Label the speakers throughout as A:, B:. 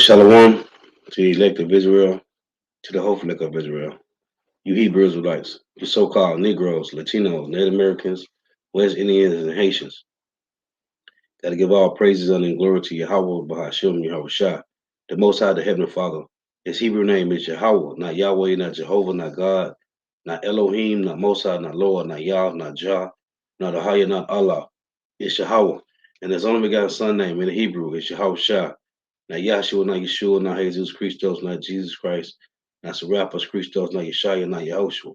A: Shalom to the elect of Israel, to the hopeful elect of Israel. You Hebrew Israelites, you so-called Negroes, Latinos, Native Americans, West Indians, and Haitians. Got to give all praises and glory to Yahweh, Bahashim, Yahweh Shah, the Most High, the Heavenly Father. His Hebrew name is Yahweh, not Yahweh, not Jehovah, not God, not Elohim, not Mosai, not Lord, not Yah, not Jah, not Ahaya, not Allah. It's Yahweh. And his only begotten son name in Hebrew is Yahweh Shah. Not Yahshua, not Yeshua, not Jesus Christos, not Jesus Christ, not Serapis Christos, not Yeshua, not Yahushua.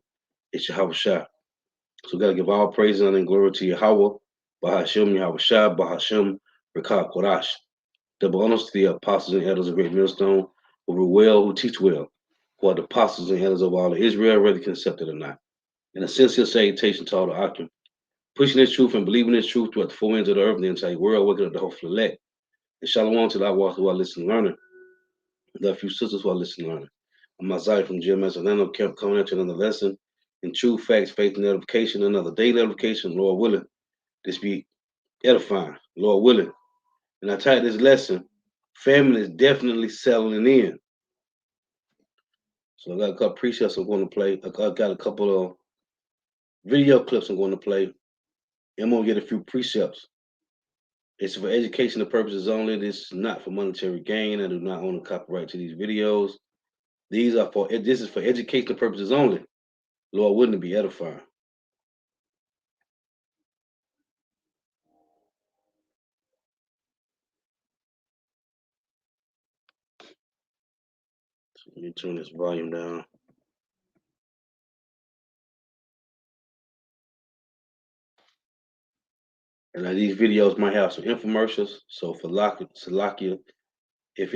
A: It's Yahweh Shah. So we got to give all praise and glory to Yahweh, Bahashim, Yahweh Shah, Bahashim, Rekah Kodash. Double honors to the apostles and elders of Great Millstone, who rule well, who teach well, who are the apostles and elders of all of Israel, whether accepted or not. And a sincere salutation to all the Akim, pushing this truth and believing this truth throughout the four ends of the earth, the entire world, waking up the hopeful elect. And shalom to the walk who are listening, learning. The few sisters who are listening, learning. I'm Isaiah from GMS Orlando, kept coming at you another lesson in true facts, faith, and edification, another daily edification, Lord willing. This be edifying, Lord willing. And I titled this lesson, Famine is definitely settling in. So I got a couple precepts I'm going to play. I got a couple of video clips I'm going to play. And I'm going to get a few precepts. It's for educational purposes only. This is not for monetary gain. I do not own a copyright to these videos. This is for educational purposes only. Lord, wouldn't it be edifying? So let me turn this volume down. And now these videos might have some infomercials. So for Salakia, if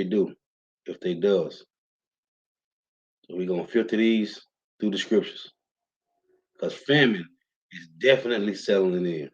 A: they does. So we're gonna filter these through the scriptures. Because famine is definitely settling in.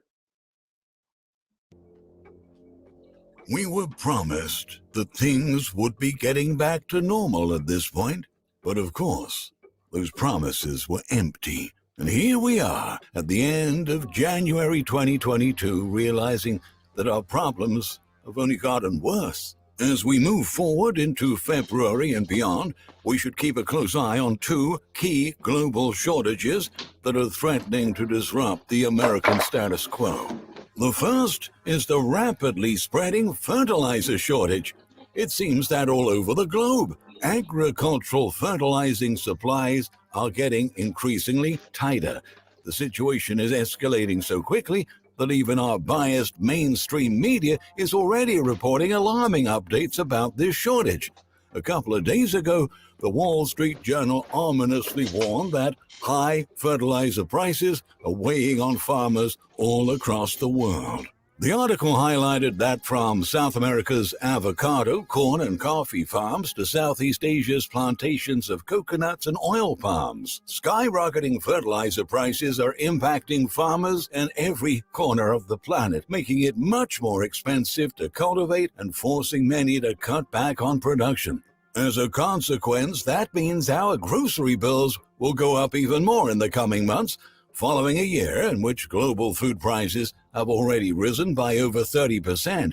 B: We were promised that things would be getting back to normal at this point, but of course, those promises were empty. And here we are at the end of January 2022, realizing that our problems have only gotten worse. As we move forward into February and beyond, we should keep a close eye on two key global shortages that are threatening to disrupt the American status quo. The first is the rapidly spreading fertilizer shortage. It seems that all over the globe, agricultural fertilizing supplies are getting increasingly tighter. The situation is escalating so quickly that even our biased mainstream media is already reporting alarming updates about this shortage. A couple of days ago, the Wall Street Journal ominously warned that high fertilizer prices are weighing on farmers all across the world. The article highlighted that from South America's avocado, corn, and coffee farms to Southeast Asia's plantations of coconuts and oil palms, skyrocketing fertilizer prices are impacting farmers in every corner of the planet, making it much more expensive to cultivate and forcing many to cut back on production. As a consequence, that means our grocery bills will go up even more in the coming months, following a year in which global food prices have already risen by over 30%.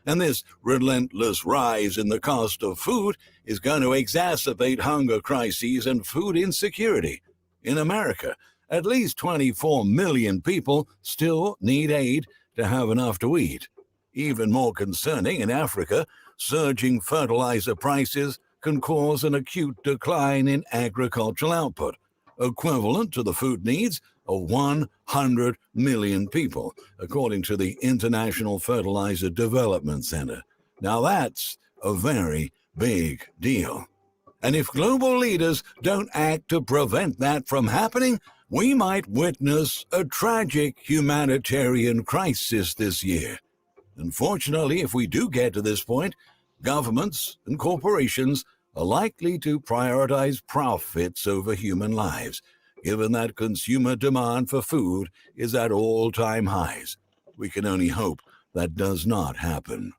B: And this relentless rise in the cost of food is going to exacerbate hunger crises and food insecurity. In America, at least 24 million people still need aid to have enough to eat. Even more concerning, in Africa, surging fertilizer prices can cause an acute decline in agricultural output, equivalent to the food needs of 100 million people, according to the International Fertilizer Development Center. Now that's a very big deal. And if global leaders don't act to prevent that from happening, we might witness a tragic humanitarian crisis this year. Unfortunately, if we do get to this point, governments and corporations are likely to prioritize profits over human lives, given that consumer demand for food is at all-time highs. We can only hope that does not happen.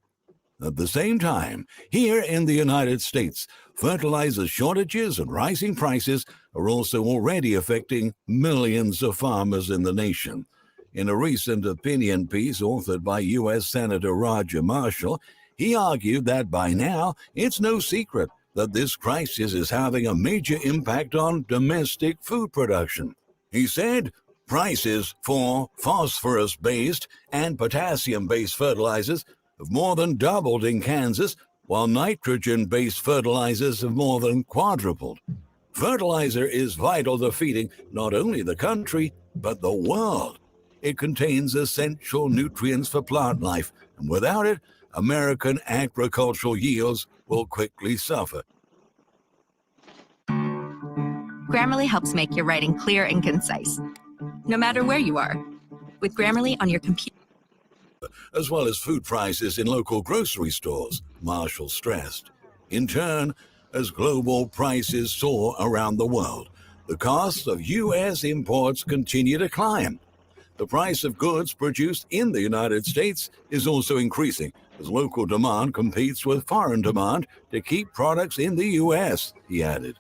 B: At the same time, here in the United States, fertilizer shortages and rising prices are also already affecting millions of farmers in the nation. In a recent opinion piece authored by U.S. Senator Roger Marshall, He argued that by now it's no secret that this crisis is having a major impact on domestic food production. He said prices for phosphorus-based and potassium-based fertilizers have more than doubled in Kansas, while nitrogen-based fertilizers have more than quadrupled. Fertilizer is vital to feeding not only the country, but the world. It contains essential nutrients for plant life, and without it, American agricultural yields will quickly suffer.
C: Grammarly helps make your writing clear and concise, no matter where you are. With Grammarly on your computer,
B: as well as food prices in local grocery stores, Marshall stressed. In turn, as global prices soar around the world, the costs of U.S. imports continue to climb. The price of goods produced in the United States is also increasing as local demand competes with foreign demand to keep products in the U.S., he added.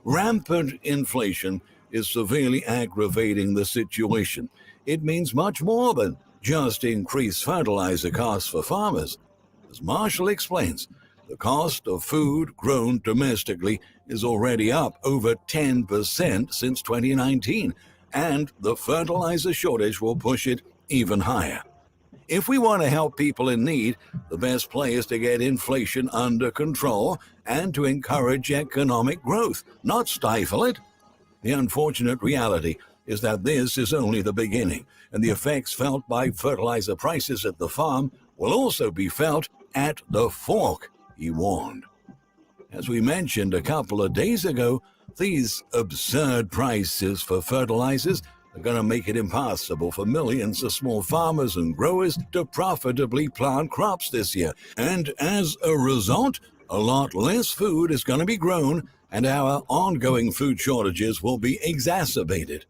B: Rampant inflation is severely aggravating the situation. It means much more than just increased fertilizer costs for farmers. As Marshall explains, the cost of food grown domestically is already up over 10% since 2019, and the fertilizer shortage will push it even higher. If we want to help people in need, the best play is to get inflation under control and to encourage economic growth, not stifle it. The unfortunate reality is that this is only the beginning, and the effects felt by fertilizer prices at the farm will also be felt at the fork, he warned. As we mentioned a couple of days ago, these absurd prices for fertilizers are going to make it impossible for millions of small farmers and growers to profitably plant crops this year. And as a result, a lot less food is going to be grown, and our ongoing food shortages will be exacerbated.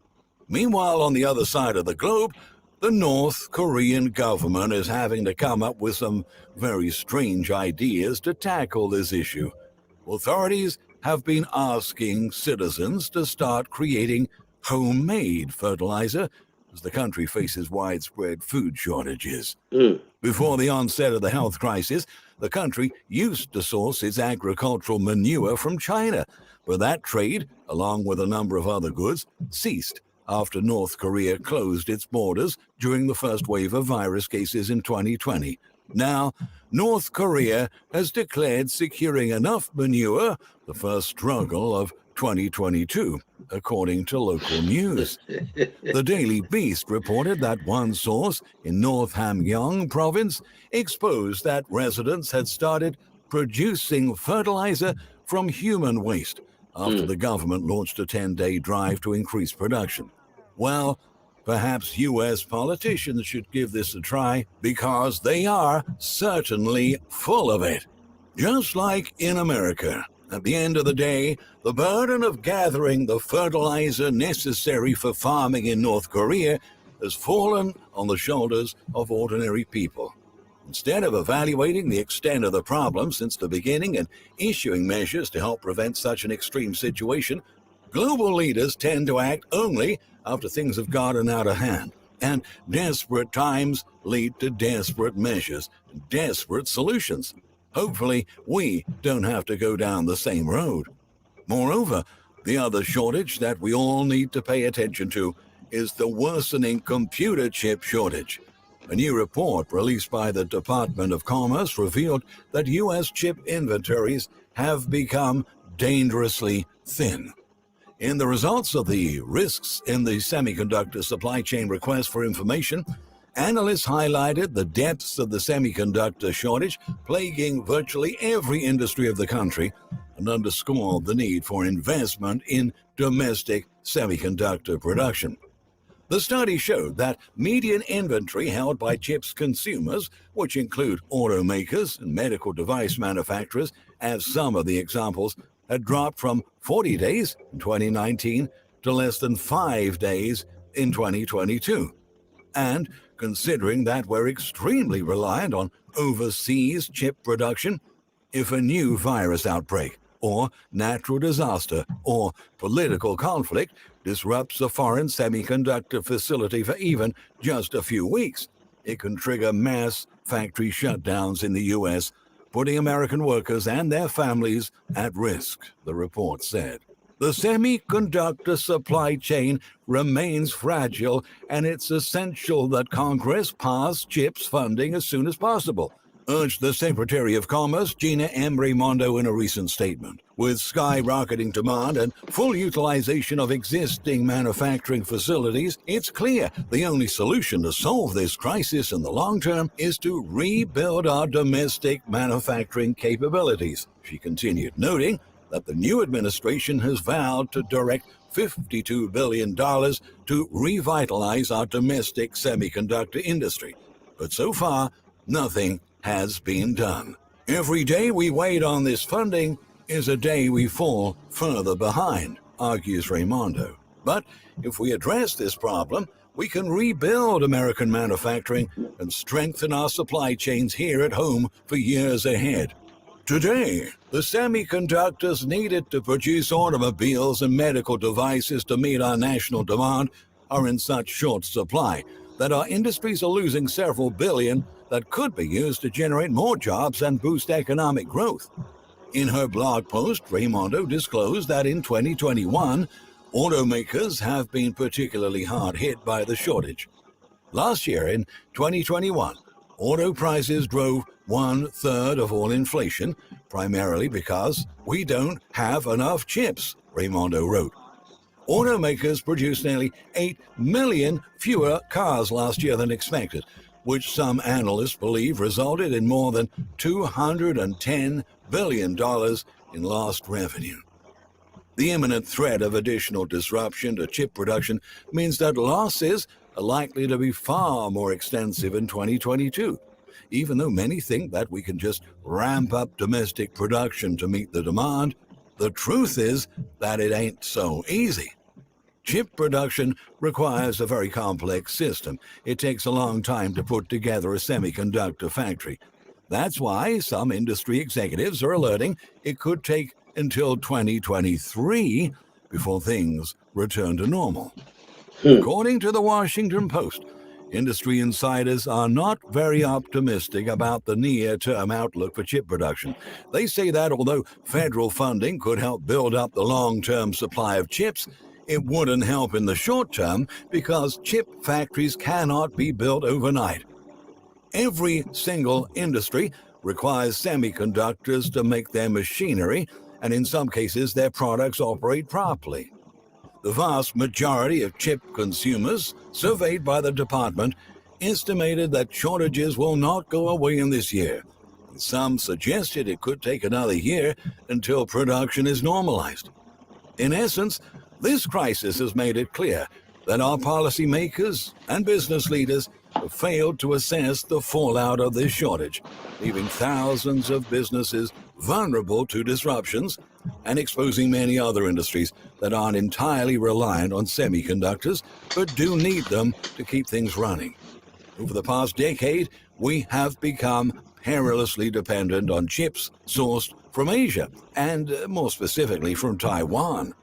B: Meanwhile, on the other side of the globe, the North Korean government is having to come up with some very strange ideas to tackle this issue. Authorities have been asking citizens to start creating homemade fertilizer as the country faces widespread food shortages. Before the onset of the health crisis, the country used to source its agricultural manure from China, but that trade, along with a number of other goods, ceased after North Korea closed its borders during the first wave of virus cases in 2020. Now, North Korea has declared securing enough manure the first struggle of 2022, according to local news. The Daily Beast reported that one source in North Hamgyong province exposed that residents had started producing fertilizer from human waste after the government launched a 10-day drive to increase production. Well, perhaps U.S. politicians should give this a try because they are certainly full of it. Just like in America, at the end of the day, the burden of gathering the fertilizer necessary for farming in North Korea has fallen on the shoulders of ordinary people. Instead of evaluating the extent of the problem since the beginning and issuing measures to help prevent such an extreme situation, global leaders tend to act only after things have gotten out of hand. And desperate times lead to desperate measures and desperate solutions. Hopefully, we don't have to go down the same road. Moreover, the other shortage that we all need to pay attention to is the worsening computer chip shortage. A new report released by the Department of Commerce revealed that U.S. chip inventories have become dangerously thin. In the results of the risks in the semiconductor supply chain request for information, analysts highlighted the depths of the semiconductor shortage plaguing virtually every industry of the country and underscored the need for investment in domestic semiconductor production. The study showed that median inventory held by chips consumers, which include automakers and medical device manufacturers, as some of the examples, had dropped from 40 days in 2019 to less than 5 days in 2022. And considering that we're extremely reliant on overseas chip production, if a new virus outbreak or natural disaster or political conflict disrupts a foreign semiconductor facility for even just a few weeks, It can trigger mass factory shutdowns in the U.S., putting American workers and their families at risk, the report said. The semiconductor supply chain remains fragile, and it's essential that Congress pass CHIPS funding as soon as possible, urged the Secretary of Commerce, Gina M. Raimondo, in a recent statement. With skyrocketing demand and full utilization of existing manufacturing facilities, it's clear the only solution to solve this crisis in the long term is to rebuild our domestic manufacturing capabilities, she continued, noting that the new administration has vowed to direct $52 billion to revitalize our domestic semiconductor industry. But so far, nothing has been done. Every day we wait on this funding is a day we fall further behind, argues Raimondo. But if we address this problem, we can rebuild American manufacturing and strengthen our supply chains here at home for years ahead. Today, the semiconductors needed to produce automobiles and medical devices to meet our national demand are in such short supply that our industries are losing several billion that could be used to generate more jobs and boost economic growth. In her blog post, Raimondo disclosed that in 2021, automakers have been particularly hard hit by the shortage. Last year, in 2021, auto prices drove 1/3 of all inflation, primarily because we don't have enough chips, Raimondo wrote. Automakers produced nearly 8 million fewer cars last year than expected, which some analysts believe resulted in more than $210 billion in lost revenue. The imminent threat of additional disruption to chip production means that losses are likely to be far more extensive in 2022, even though many think that we can just ramp up domestic production to meet the demand. The truth is that it ain't so easy. Chip production requires a very complex system. It takes a long time to put together a semiconductor factory. That's why some industry executives are alerting it could take until 2023 before things return to normal. According to the Washington Post, industry insiders are not very optimistic about the near-term outlook for chip production. They say that although federal funding could help build up the long-term supply of chips, it wouldn't help in the short term because chip factories cannot be built overnight. Every single industry requires semiconductors to make their machinery, and in some cases their products operate properly. The vast majority of chip consumers surveyed by the department estimated that shortages will not go away in this year. Some suggested it could take another year until production is normalized. In essence, this crisis has made it clear that our policymakers and business leaders have failed to assess the fallout of this shortage, leaving thousands of businesses vulnerable to disruptions and exposing many other industries that aren't entirely reliant on semiconductors but do need them to keep things running. Over the past decade, we have become perilously dependent on chips sourced from Asia, and more specifically from Taiwan.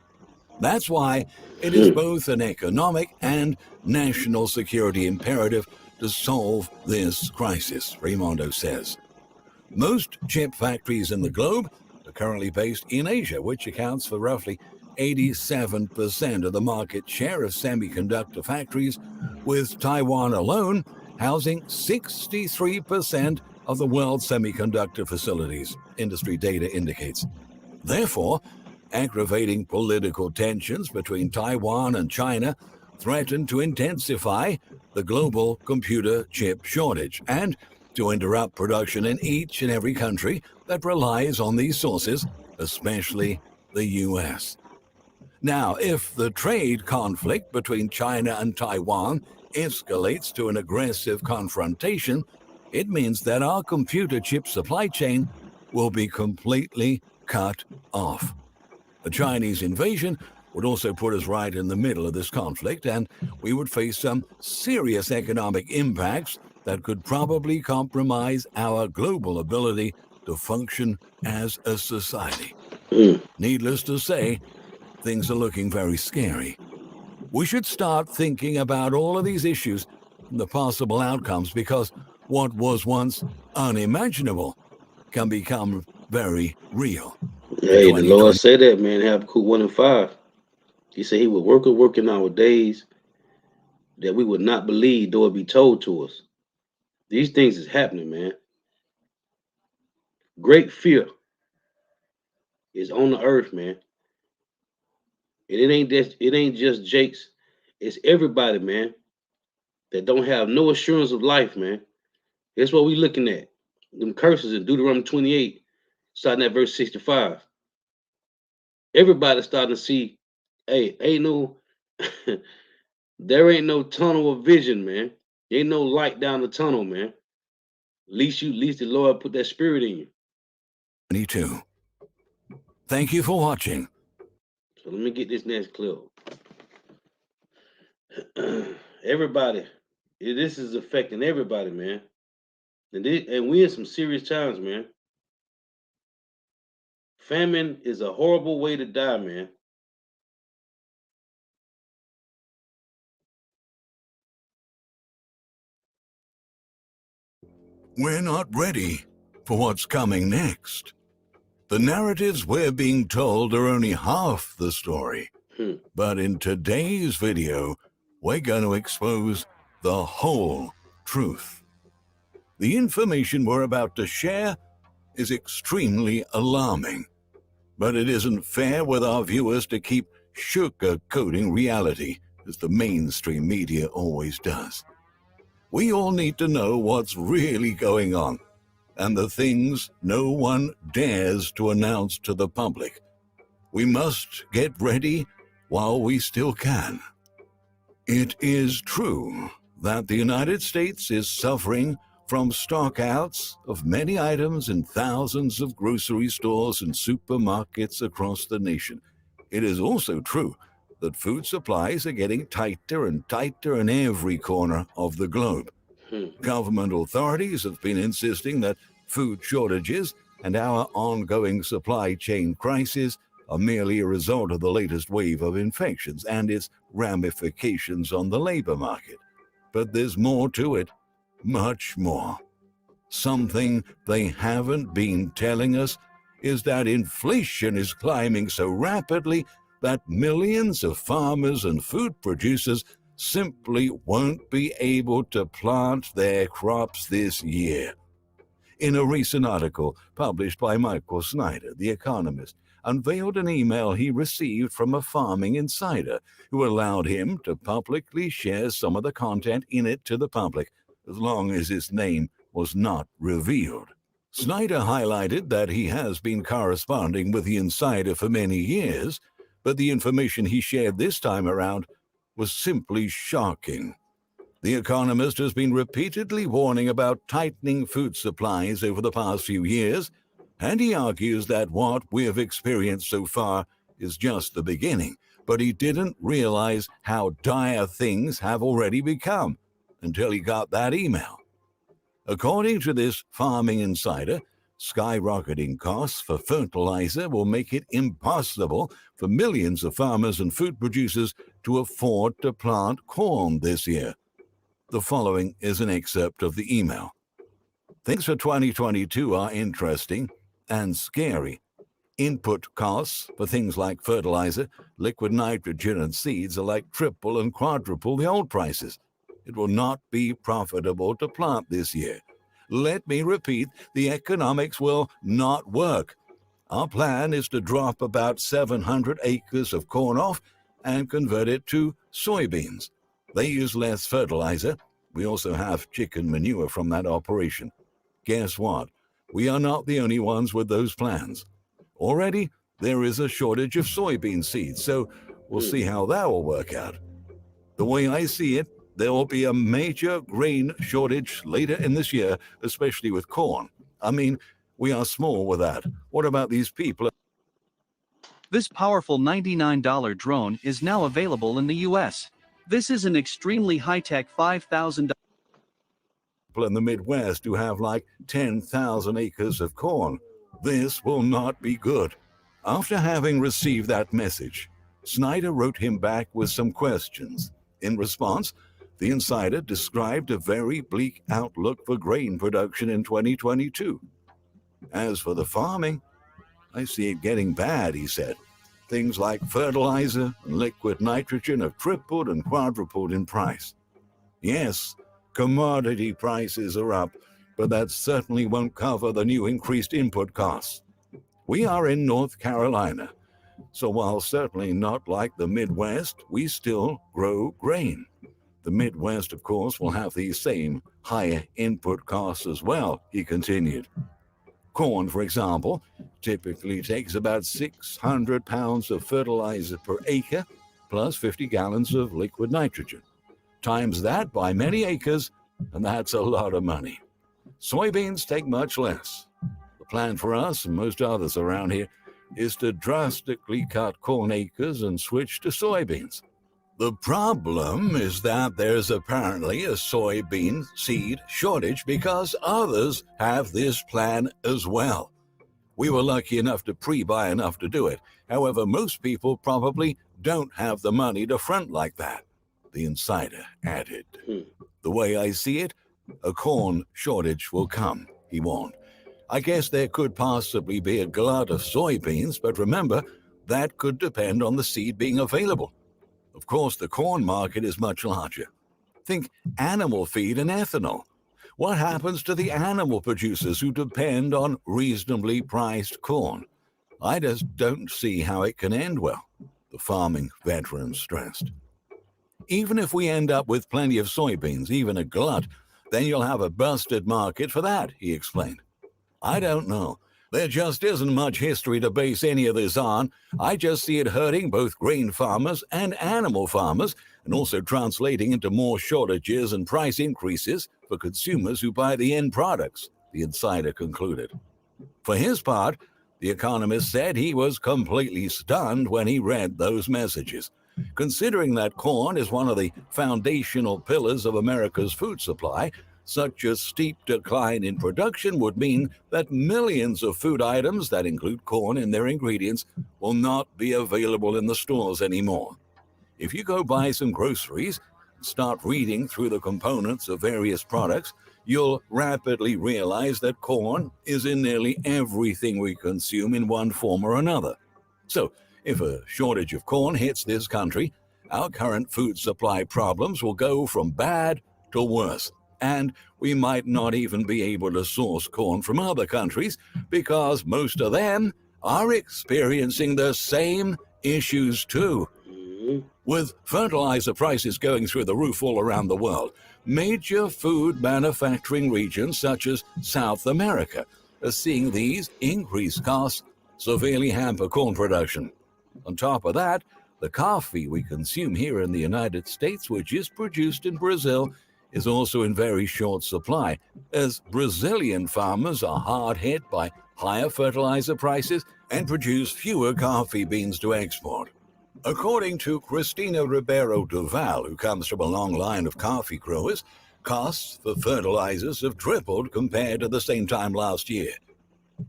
B: That's why it is both an economic and national security imperative to solve this crisis, Raimondo says. Most chip factories in the globe are currently based in Asia, which accounts for roughly 87% of the market share of semiconductor factories, with Taiwan alone housing 63% of the world's semiconductor facilities, industry data indicates. Therefore, aggravating political tensions between Taiwan and China threaten to intensify the global computer chip shortage and to interrupt production in each and every country that relies on these sources, especially the U.S. Now, if the trade conflict between China and Taiwan escalates to an aggressive confrontation, it means that our computer chip supply chain will be completely cut off. The Chinese invasion would also put us right in the middle of this conflict, and we would face some serious economic impacts that could probably compromise our global ability to function as a society. Needless to say, things are looking very scary. We should start thinking about all of these issues the possible outcomes, because what was once unimaginable can become very real. In
A: Hey, the Lord
B: 2020,
A: said that, man. Habakkuk 1 and 5. He said he would work in our days that we would not believe, though it be told to us. These things is happening, man. Great fear is on the earth, man. And it ain't just Jakes. It's everybody, man, that don't have no assurance of life, man. That's what we looking at. Them curses in Deuteronomy 28, starting at verse 65. Everybody's starting to see, hey, ain't no there ain't no tunnel of vision, man. There ain't no light down the tunnel, man. At least the Lord put that spirit in you.
B: Thank you for watching.
A: So let me get this next clip. Everybody, this is affecting everybody, man. And we in some serious times, man. Famine is a horrible way to die, man.
B: We're not ready for what's coming next. The narratives we're being told are only half the story. But in today's video, we're going to expose the whole truth. The information we're about to share is extremely alarming, but it isn't fair with our viewers to keep sugarcoating reality, as the mainstream media always does. We all need to know what's really going on, and the things no one dares to announce to the public. We must get ready while we still can. It is true that the United States is suffering from stockouts of many items in thousands of grocery stores and supermarkets across the nation. It is also true that food supplies are getting tighter and tighter in every corner of the globe. Government authorities have been insisting that food shortages and our ongoing supply chain crisis are merely a result of the latest wave of infections and its ramifications on the labor market. But there's more to it, much more. Something they haven't been telling us is that inflation is climbing so rapidly that millions of farmers and food producers simply won't be able to plant their crops this year. In a recent article published by Michael Snyder, The Economist unveiled an email he received from a farming insider who allowed him to publicly share some of the content in it to the public, as long as his name was not revealed. Snyder highlighted that he has been corresponding with the insider for many years, but the information he shared this time around was simply shocking. The Economist has been repeatedly warning about tightening food supplies over the past few years, and he argues that what we have experienced so far is just the beginning, but he didn't realize how dire things have already become until he got that email. According to this farming insider, skyrocketing costs for fertilizer will make it impossible for millions of farmers and food producers to afford to plant corn this year. The following is an excerpt of the email. Things for 2022 are interesting and scary. Input costs for things like fertilizer, liquid nitrogen, and seeds are like triple and quadruple the old prices. It will not be profitable to plant this year. Let me repeat, the economics will not work. Our plan is to drop about 700 acres of corn off and convert it to soybeans. They use less fertilizer. We also have chicken manure from that operation. Guess what? We are not the only ones with those plans. Already, there is a shortage of soybean seeds, so we'll see how that will work out. The way I see it, there will be a major grain shortage later in this year, especially with corn. I mean, we are small with that. What about these people?
D: This powerful $99 drone is now available in the US. This is an extremely high-tech $5,000
B: in the Midwest who have like 10,000 acres of corn. This will not be good. After having received that message, Snyder wrote him back with some questions. In response, The insider described a very bleak outlook for grain production in 2022. As for the farming, I see it getting bad, he said. Things like fertilizer and liquid nitrogen have tripled and quadrupled in price. Yes, commodity prices are up, but that certainly won't cover the new increased input costs. We are in North Carolina, so while certainly not like the Midwest, we still grow grain. The Midwest, of course, will have these same higher input costs as well, he continued. Corn, for example, typically takes about 600 pounds of fertilizer per acre, plus 50 gallons of liquid nitrogen. Times that by many acres, and that's a lot of money. Soybeans take much less. The plan for us and most others around here is to drastically cut corn acres and switch to soybeans. The problem is that there's apparently a soybean seed shortage because others have this plan as well. We were lucky enough to pre-buy enough to do it. However, most people probably don't have the money to front like that, the insider added. The way I see it, a corn shortage will come, he warned. I guess there could possibly be a glut of soybeans, but remember, that could depend on the seed being available. Of course, the corn market is much larger. Think animal feed and ethanol. What happens to the animal producers who depend on reasonably priced corn? I just don't see how it can end well, the farming veteran stressed. Even if we end up with plenty of soybeans, even a glut, then you'll have a busted market for that, he explained. I don't know. There just isn't much history to base any of this on. I just see it hurting both grain farmers and animal farmers, and also translating into more shortages and price increases for consumers who buy the end products, the insider concluded. For his part, the economist said he was completely stunned when he read those messages, considering that corn is one of the foundational pillars of America's food supply. Such a steep decline in production would mean that millions of food items that include corn in their ingredients will not be available in the stores anymore. If you go buy some groceries and start reading through the components of various products, you'll rapidly realize that corn is in nearly everything we consume in one form or another. So, if a shortage of corn hits this country, our current food supply problems will go from bad to worse. And we might not even be able to source corn from other countries because most of them are experiencing the same issues too. With fertilizer prices going through the roof all around the world, major food manufacturing regions such as South America are seeing these increased costs severely hamper corn production. On top of that, the coffee we consume here in the United States, which is produced in Brazil, is also in very short supply, as Brazilian farmers are hard hit by higher fertilizer prices and produce fewer coffee beans to export. According to Cristina Ribeiro Duval, who comes from a long line of coffee growers, costs for fertilizers have tripled compared to the same time last year.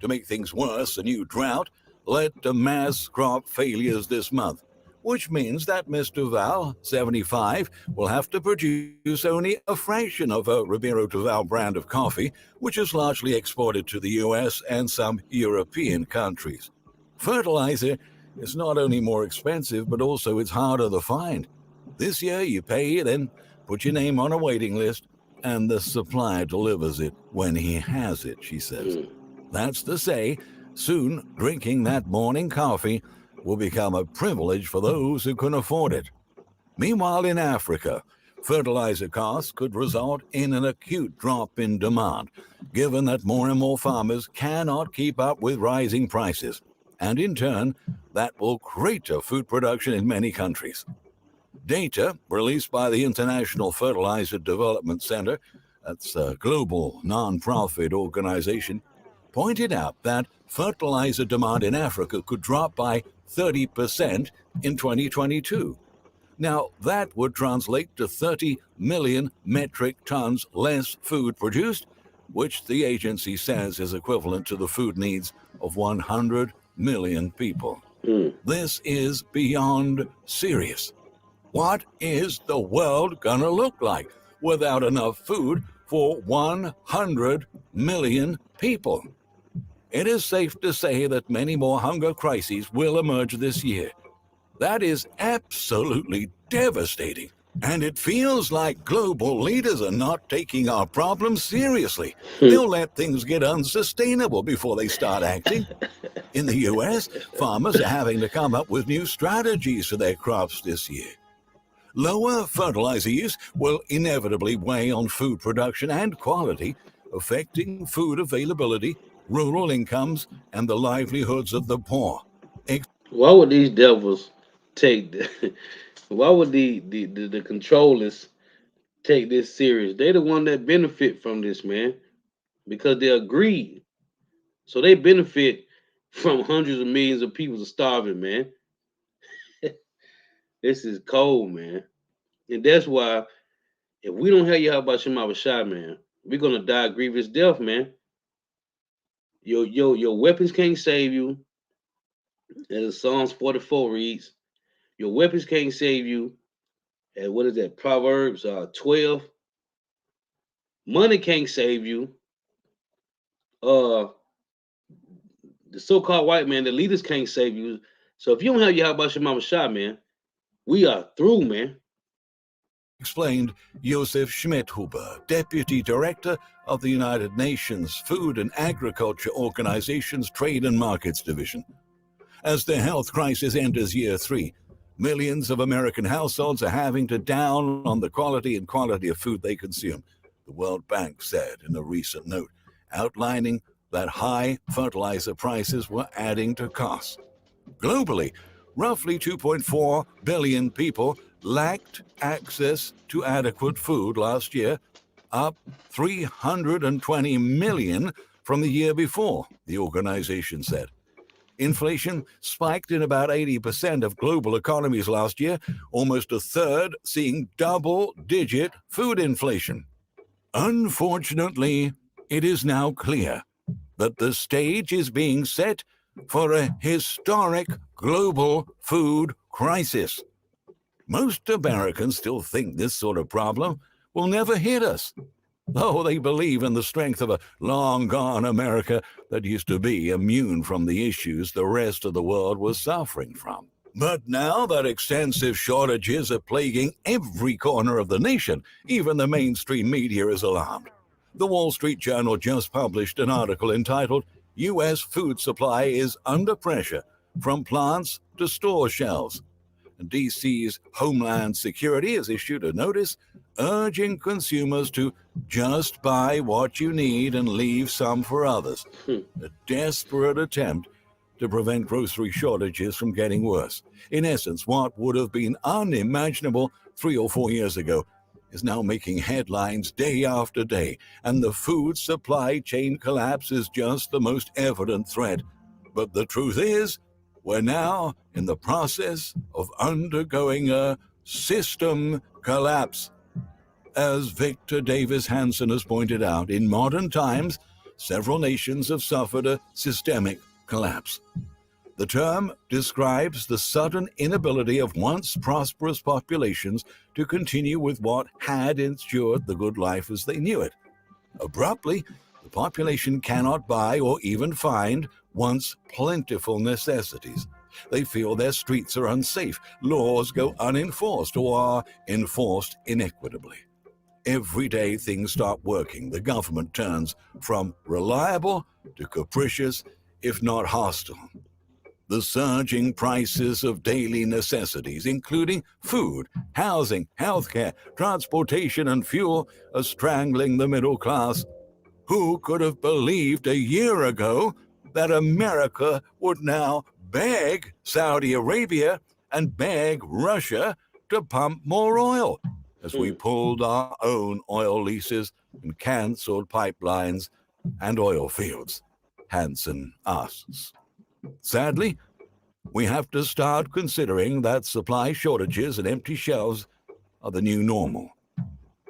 B: To make things worse, a new drought led to mass crop failures this month, which means that Ms. Duval, 75, will have to produce only a fraction of a Ribeiro Duval brand of coffee, which is largely exported to the U.S. and some European countries. Fertilizer is not only more expensive, but also it's harder to find. This year you pay, then put your name on a waiting list, and the supplier delivers it when he has it, she says. That's to say, soon drinking that morning coffee will become a privilege for those who can afford it. Meanwhile, in Africa, fertilizer costs could result in an acute drop in demand, given that more and more farmers cannot keep up with rising prices, and in turn, that will crater food production in many countries. Data released by the International Fertilizer Development Center, that's a global non-profit organization, pointed out that fertilizer demand in Africa could drop by 30% in 2022. Now, that would translate to 30 million metric tons less food produced, which the agency says is equivalent to the food needs of 100 million people. This is beyond serious. What is the world gonna look like without enough food for 100 million people? It is safe to say that many more hunger crises will emerge this year. That is absolutely devastating. And it feels like global leaders are not taking our problems seriously. They'll let things get unsustainable before they start acting. In the US, farmers are having to come up with new strategies for their crops this year. Lower fertilizer use will inevitably weigh on food production and quality, affecting food availability, rural incomes, and the livelihoods of the poor.
A: Why would these devils take? Why would the controllers take this serious? They the one that benefit from this, man, because they agreed. So they benefit from hundreds of millions of people starving, man. This is cold, man. And that's why if we don't have Yahweh Shema Shai, man, we're gonna die a grievous death, man. Your weapons can't save you. As Psalms 44 reads, your weapons can't save you. And what is that? Proverbs 12. Money can't save you. Uh the so-called white man, the leaders can't save you. So if you don't have Yahweh Shema Shai, man, we are through, man.
B: Explained Josef Schmidhuber, Deputy Director of the United Nations Food and Agriculture Organization's Trade and Markets Division. As the health crisis enters year 3, millions of American households are having to down on the quality and quantity of food they consume, the World Bank said in a recent note, outlining that high fertilizer prices were adding to costs. Globally, roughly 2.4 billion people lacked access to adequate food last year, up 320 million from the year before, the organization said. Inflation spiked in about 80% of global economies last year, almost a third seeing double-digit food inflation. Unfortunately, it is now clear that the stage is being set for a historic global food crisis. Most Americans still think this sort of problem will never hit us, though they believe in the strength of a long-gone America that used to be immune from the issues the rest of the world was suffering from. But now that extensive shortages are plaguing every corner of the nation, even the mainstream media is alarmed. The Wall Street Journal just published an article entitled, U.S. Food Supply is Under Pressure from Plants to Store Shelves. D.C.'s Homeland Security has issued a notice urging consumers to just buy what you need and leave some for others. A desperate attempt to prevent grocery shortages from getting worse. In essence, what would have been unimaginable 3 or 4 years ago is now making headlines day after day, and the food supply chain collapse is just the most evident threat. But the truth is, we're now in the process of undergoing a system collapse. As Victor Davis Hanson has pointed out, in modern times, several nations have suffered a systemic collapse. The term describes the sudden inability of once prosperous populations to continue with what had ensured the good life as they knew it. Abruptly, the population cannot buy or even find once plentiful necessities. They feel their streets are unsafe, laws go unenforced or are enforced inequitably. Every day things stop working, the government turns from reliable to capricious, if not hostile. The surging prices of daily necessities, including food, housing, healthcare, transportation, and fuel, are strangling the middle class. Who could have believed a year ago that America would now beg Saudi Arabia and beg Russia to pump more oil as we pulled our own oil leases and cancelled pipelines and oil fields? Hansen asks. Sadly, we have to start considering that supply shortages and empty shelves are the new normal.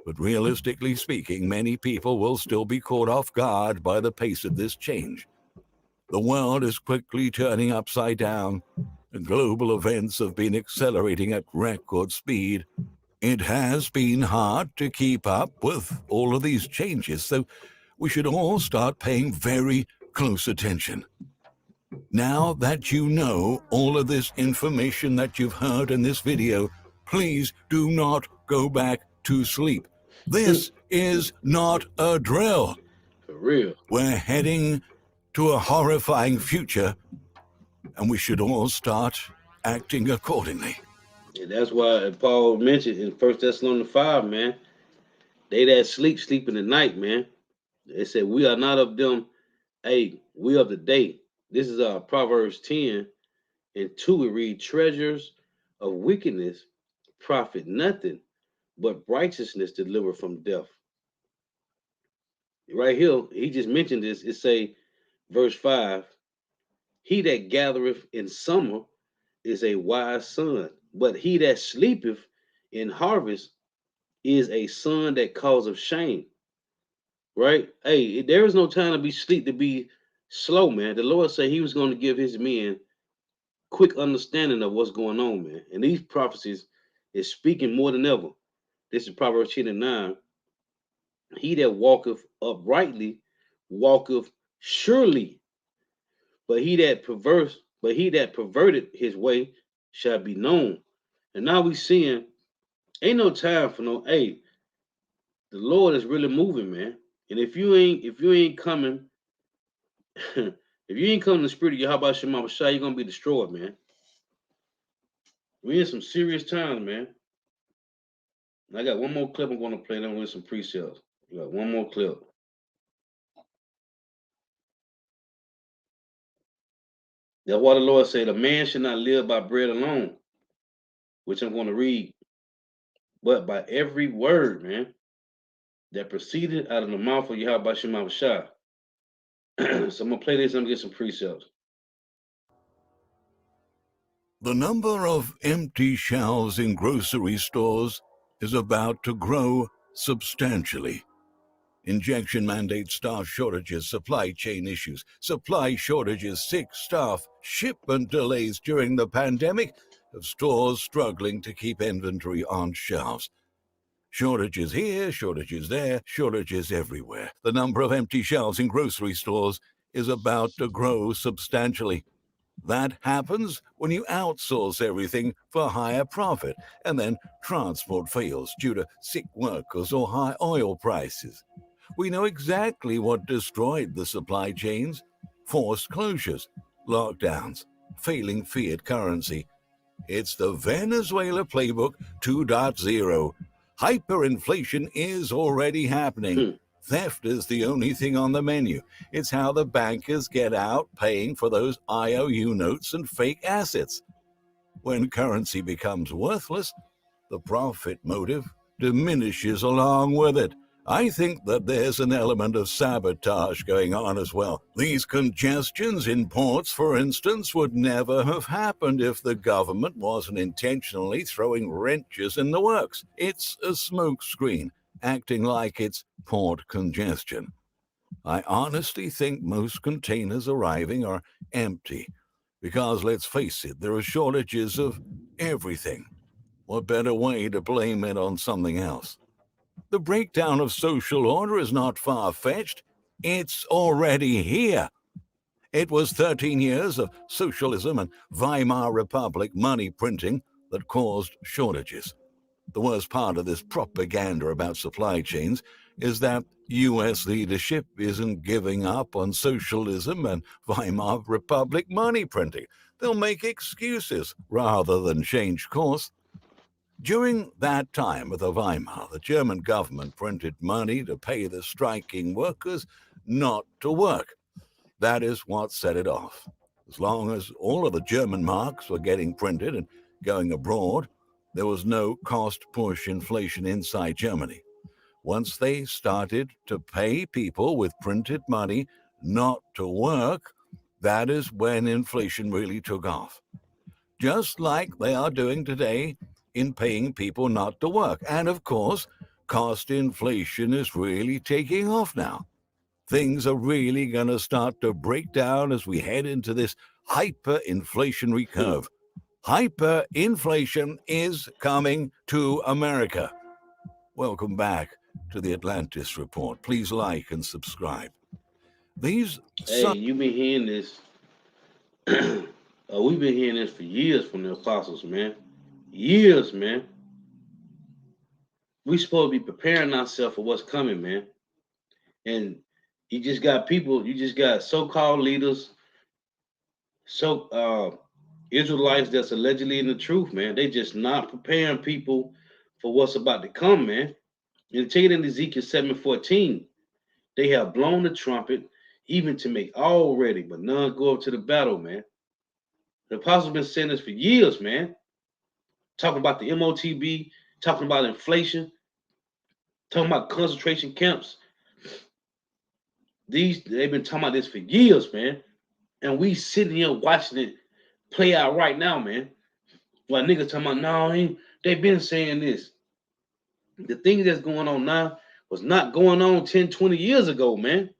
B: But realistically speaking, many people will still be caught off guard by the pace of this change. The world is quickly turning upside down, Global events have been accelerating at record speed. It has been hard to keep up with all of these changes, so we should all start paying very close attention. Now that you know all of this information that you've heard in this video, please do not go back to sleep. This is not a drill.
A: For real.
B: We're heading to a horrifying future, and we should all start acting accordingly.
A: And that's why Paul mentioned in 1 Thessalonians 5, man, they that sleep in the night, man. They said, we are not of them. Hey, we of the day. This is Proverbs 10 and 2. We read, treasures of wickedness profit nothing, but righteousness deliver from death. Right here, he just mentioned this. It say, verse 5, he that gathereth in summer is a wise son, but he that sleepeth in harvest is a son that causeth shame. Right? Hey, there is no time to be sleep, to be slow, man. The Lord said he was going to give his men quick understanding of what's going on, man. And these prophecies is speaking more than ever. This is Proverbs 9. He that walketh uprightly walketh surely, but he that perverted his way shall be known. And now we seeing ain't no time for no, hey, the Lord is really moving, man. And if you ain't coming, if you ain't coming to the spirit of Yahweh Shema Shai, you're gonna be destroyed, man. We in some serious times, man. I got one more clip I'm gonna play, then with some pre-sales. We got one more clip. That's why the Lord said, a man should not live by bread alone, which I'm going to read, but by every word, man, that proceeded out of the mouth of Yahweh Shema Shai. So I'm going to play this and I'm going to get some precepts.
B: The number of empty shelves in grocery stores is about to grow substantially. Injection mandates, staff shortages, supply chain issues, supply shortages, sick staff, shipment delays during the pandemic of stores struggling to keep inventory on shelves. Shortages here, shortages there, shortages everywhere. The number of empty shelves in grocery stores is about to grow substantially. That happens when you outsource everything for higher profit, and then transport fails due to sick workers or high oil prices. We know exactly what destroyed the supply chains: forced closures, lockdowns, failing fiat currency. It's the Venezuela playbook 2.0. Hyperinflation is already happening. Theft is the only thing on the menu. It's how the bankers get out paying for those IOU notes and fake assets. When currency becomes worthless, the profit motive diminishes along with it. I think that there's an element of sabotage going on as well. These congestions in ports, for instance, would never have happened if the government wasn't intentionally throwing wrenches in the works. It's a smokescreen, acting like it's port congestion. I honestly think most containers arriving are empty, because let's face it, there are shortages of everything. What better way to blame it on something else? The breakdown of social order is not far-fetched. It's already here. It was 13 years of socialism and Weimar Republic money printing that caused shortages. The worst part of this propaganda about supply chains is that U.S. leadership isn't giving up on socialism and Weimar Republic money printing. They'll make excuses rather than change course. During that time of the Weimar, the German government printed money to pay the striking workers not to work. That is what set it off. As long as all of the German marks were getting printed and going abroad, there was no cost-push inflation inside Germany. Once they started to pay people with printed money not to work, that is when inflation really took off. Just like they are doing today in paying people not to work. And of course, cost inflation is really taking off now. Things are really going to start to break down as we head into this hyperinflationary curve. Hyperinflation is coming to America. Welcome back to the Atlantis Report. Please like and subscribe.
A: Hey, you've been hearing this. We've been hearing this for years from the apostles, man. Years, man. We supposed to be preparing ourselves for what's coming, man. And you just got people, you just got so-called leaders, Israelites that's allegedly in the truth, man. They just not preparing people for what's about to come, man. And take it in Ezekiel 7:14. They have blown the trumpet, even to make all ready, but none go up to the battle, man. The apostles been saying this for years, man. Talking about the MOTB, talking about inflation, talking about concentration camps. They've been talking about this for years, man. And we sitting here watching it play out right now, man. While niggas talking about, no, they've been saying this. The thing that's going on now was not going on 10, 20 years ago, man.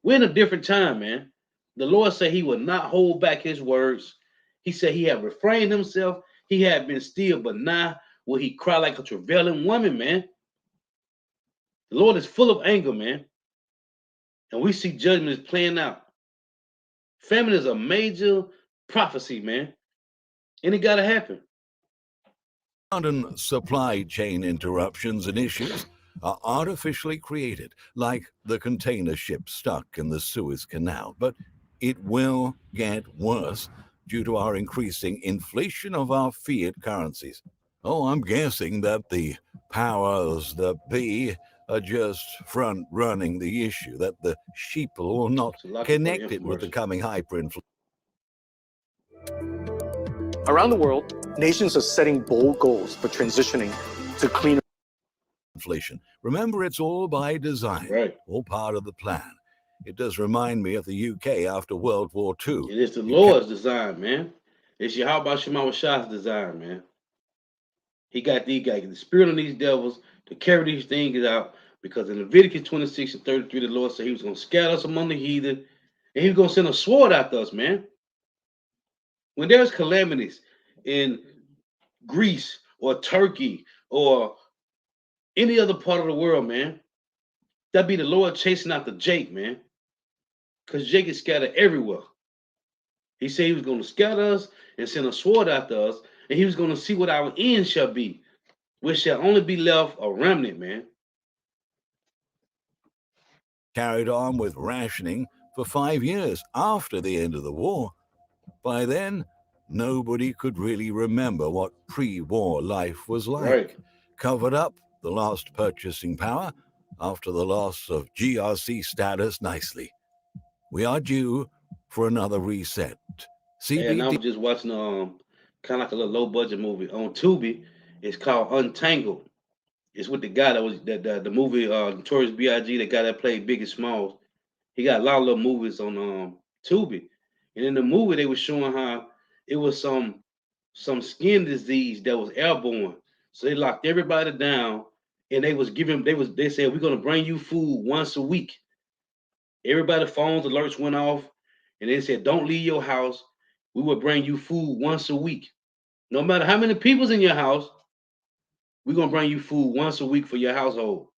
A: We're in a different time, man. The Lord said he would not hold back his words. He said he had refrained himself. He had been still, but now will he cry like a travailing woman, man. The Lord is full of anger, man. And we see judgment is playing out. Famine is a major prophecy, man. And it got to happen.
B: Modern supply chain interruptions and issues are artificially created, like the container ship stuck in the Suez Canal. But it will get worse due to our increasing inflation of our fiat currencies. Oh, I'm guessing that the powers that be are just front-running the issue, that the sheeple will not connect it with the coming hyperinflation.
E: Around the world, nations are setting bold goals for transitioning to cleaner
B: inflation. Remember, it's all by design,
A: right?
B: All part of the plan. It does remind me of the UK after World War II.
A: It is the Lord's design, man. It's Yahweh Shema Shah's design, man. He got the spirit on these devils to carry these things out, because in Leviticus 26:33, the Lord said he was going to scatter us among the heathen, and he was going to send a sword after us, man. When there's calamities in Greece or Turkey or any other part of the world, man, that'd be the Lord chasing after Jake, man. Because Jake is scattered everywhere. He said he was going to scatter us and send a sword after us, and he was going to see what our end shall be, which shall only be left a remnant, man.
B: Carried on with rationing for 5 years after the end of the war. By then, nobody could really remember what pre-war life was like.
A: Right.
B: Covered up the lost purchasing power after the loss of GRC status nicely. We are due for another reset.
A: CBD. And I was just watching kind of like a little low budget movie on Tubi. It's called Untangled. It's with the guy that was the movie Notorious B.I.G., the guy that played Biggie Smalls. He got a lot of little movies on Tubi. And in the movie, they were showing how it was some skin disease that was airborne. So they locked everybody down, and they said, we're gonna bring you food once a week. Everybody's phones alerts went off, and they said, don't leave your house. We will bring you food once a week. No matter how many people's in your house, we're gonna bring you food once a week for your household.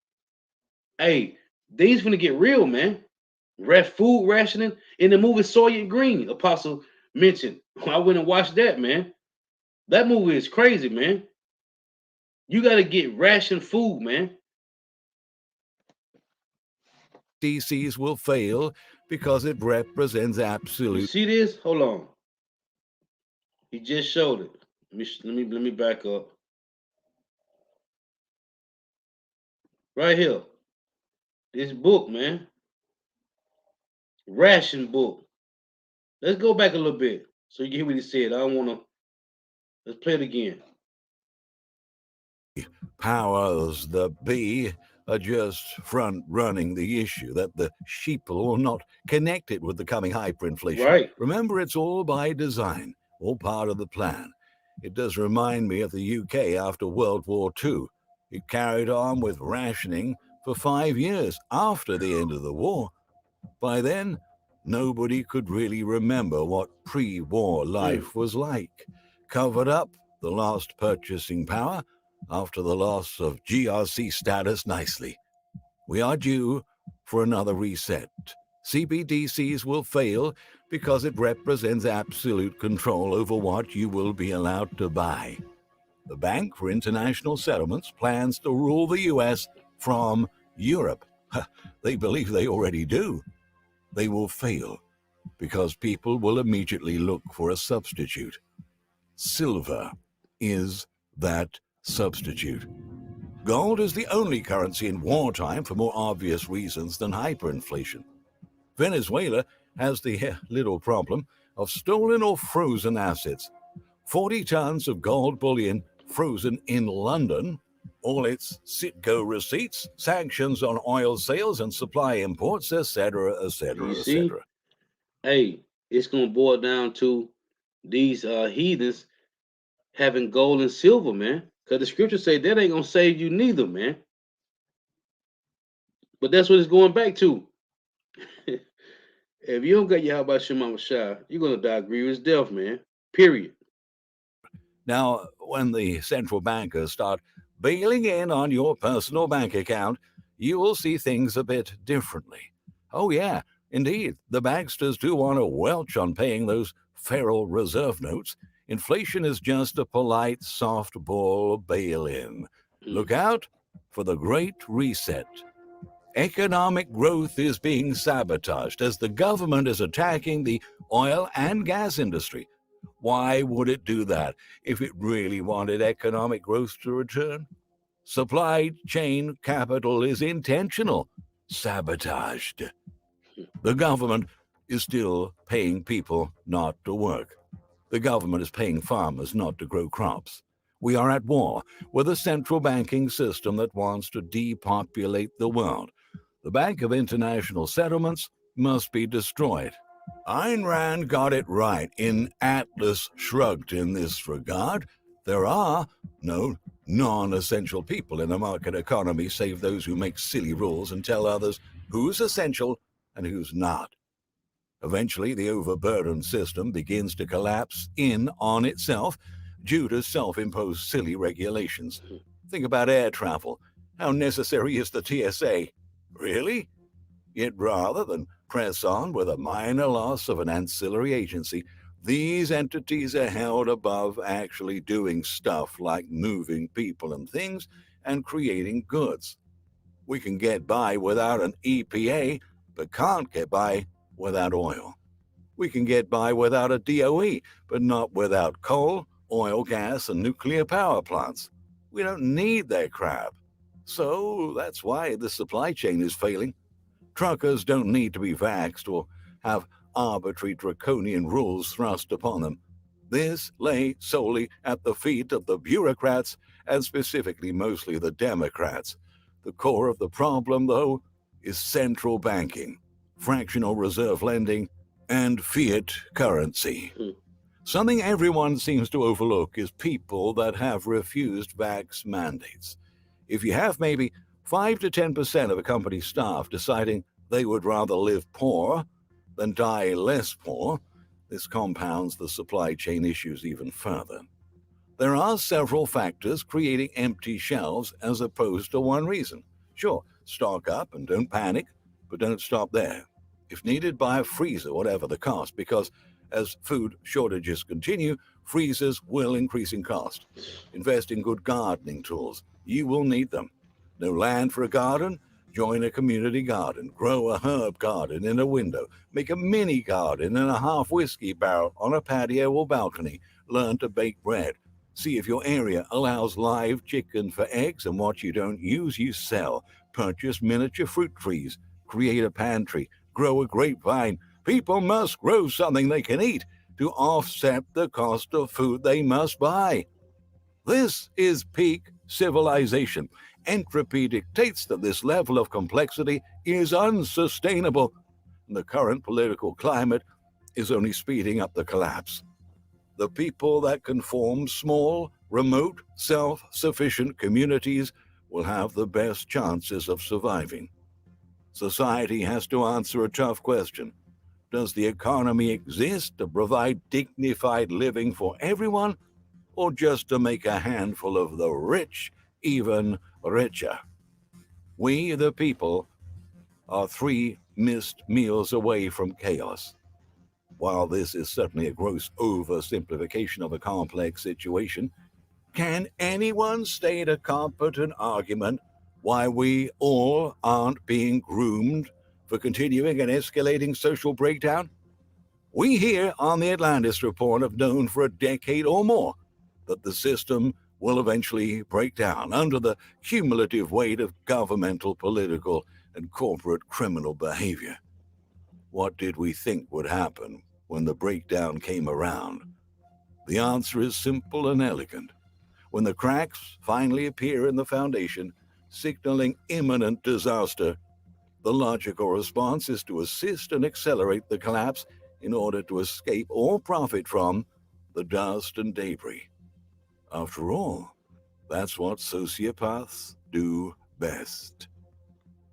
A: Hey, things gonna get real, man. Food rationing in the movie Soylent Green, Apostle mentioned. I went and watched that, man. That movie is crazy, man. You got to get ration food, man.
B: DCs will fail because it represents absolute.
A: You see this? Hold on. He just showed it. Let me back up. Right here. This book, man. Ration book. Let's go back a little bit so you can hear what he said. I don't want to. Let's play it again.
B: Powers that be are just front-running the issue, that the sheeple will not connect it with the coming hyperinflation.
A: Right.
B: Remember, it's all by design, all part of the plan. It does remind me of the UK after World War II. It carried on with rationing for 5 years after the end of the war. By then, nobody could really remember what pre-war life was like. Covered up the lost purchasing power after the loss of GRC status nicely. We are due for another reset. CBDCs will fail because it represents absolute control over what you will be allowed to buy. The Bank for International Settlements plans to rule the US from Europe. They believe they already do. They will fail because people will immediately look for a substitute. Silver is that substitute. Gold is the only currency in wartime for more obvious reasons than hyperinflation. Venezuela has the little problem of stolen or frozen assets. 40 tons of gold bullion frozen in London, all its Citgo receipts, sanctions on oil sales and supply imports, etc.,
A: You
B: etc.,
A: see?
B: etc.
A: Hey, it's gonna boil down to these heathens having gold and silver, man. Cause the scriptures say that ain't gonna save you neither, man. But that's what it's going back to. If you don't get your how about Shema Shah, you're gonna die a grievous death, man. Period.
B: Now, when the central bankers start bailing in on your personal bank account, you will see things a bit differently. Oh, yeah, indeed, the banksters do want to welch on paying those feral reserve notes. Inflation is just a polite softball bail-in. Look out for the Great Reset. Economic growth is being sabotaged as the government is attacking the oil and gas industry. Why would it do that if it really wanted economic growth to return? Supply chain capital is intentional, sabotaged. The government is still paying people not to work. The government is paying farmers not to grow crops. We are at war with a central banking system that wants to depopulate the world. The Bank of International Settlements must be destroyed. Ayn Rand got it right in Atlas Shrugged in this regard. There are no non-essential people in a market economy save those who make silly rules and tell others who's essential and who's not. Eventually, the overburdened system begins to collapse in on itself due to self-imposed silly regulations. Think about air travel. How necessary is the TSA? Really? Yet rather than press on with a minor loss of an ancillary agency, these entities are held above actually doing stuff like moving people and things and creating goods. We can get by without an EPA, but can't get by without oil. We can get by without a DOE, but not without coal, oil, gas, and nuclear power plants. We don't need their crap. So that's why the supply chain is failing. Truckers don't need to be vaxxed or have arbitrary draconian rules thrust upon them. This lay solely at the feet of the bureaucrats, and specifically mostly the Democrats. The core of the problem, though, is central banking, fractional reserve lending, and fiat currency. Something everyone seems to overlook is people that have refused vax mandates. If you have maybe 5 to 10% of a company's staff deciding they would rather live poor than die less poor, this compounds the supply chain issues even further. There are several factors creating empty shelves as opposed to one reason. Sure, stock up and don't panic, but don't stop there. If needed, buy a freezer, whatever the cost, because as food shortages continue, freezers will increase in cost. Invest in good gardening tools. You will need them. No land for a garden? Join a community garden. Grow a herb garden in a window. Make a mini garden in a half whiskey barrel on a patio or balcony. Learn to bake bread. See if your area allows live chicken for eggs, and what you don't use, you sell. Purchase miniature fruit trees. Create a pantry. Grow a grapevine. People must grow something they can eat to offset the cost of food they must buy. This is peak civilization. Entropy dictates that this level of complexity is unsustainable, and the current political climate is only speeding up the collapse. The people that can form small, remote, self-sufficient communities will have the best chances of surviving. Society has to answer a tough question. Does the economy exist to provide dignified living for everyone, or just to make a handful of the rich even richer? We, the people, are 3 missed meals away from chaos. While this is certainly a gross oversimplification of a complex situation, can anyone state a competent argument why we all aren't being groomed for continuing an escalating social breakdown? We here on the Atlantis Report have known for a decade or more that the system will eventually break down under the cumulative weight of governmental, political, and corporate criminal behavior. What did we think would happen when the breakdown came around? The answer is simple and elegant. When the cracks finally appear in the foundation, signaling imminent disaster, the logical response is to assist and accelerate the collapse in order to escape or profit from the dust and debris. After all, that's what sociopaths do best.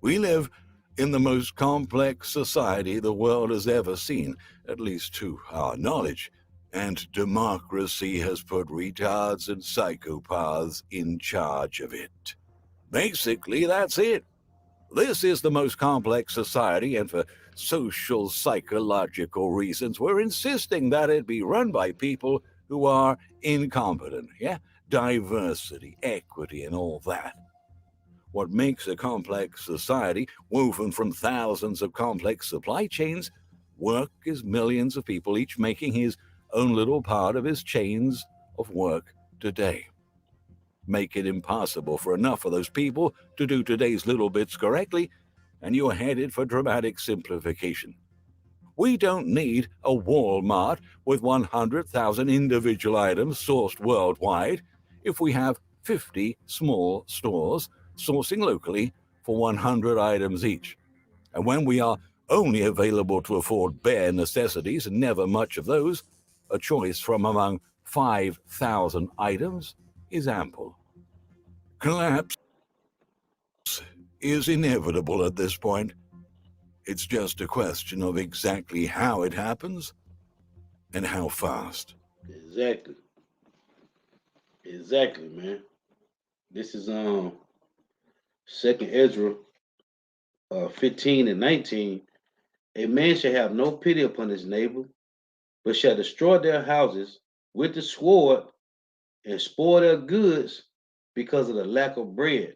B: We live in the most complex society the world has ever seen, at least to our knowledge, and democracy has put retards and psychopaths in charge of it. Basically, that's it. This is the most complex society, and for social psychological reasons, we're insisting that it be run by people who are incompetent. Yeah? Diversity, equity, and all that. What makes a complex society, woven from thousands of complex supply chains, work is millions of people, each making his own little part of his chains of work today. Make it impossible for enough of those people to do today's little bits correctly, and you're headed for dramatic simplification. We don't need a Walmart with 100,000 individual items sourced worldwide if we have 50 small stores sourcing locally for 100 items each. And when we are only available to afford bare necessities and never much of those, a choice from among 5,000 items is ample. Collapse is inevitable at this point. It's just a question of exactly how it happens and how fast.
A: Exactly. Exactly, man. This is Second Ezra 15 and 19. A man shall have no pity upon his neighbor, but shall destroy their houses with the sword and spoil their goods because of the lack of bread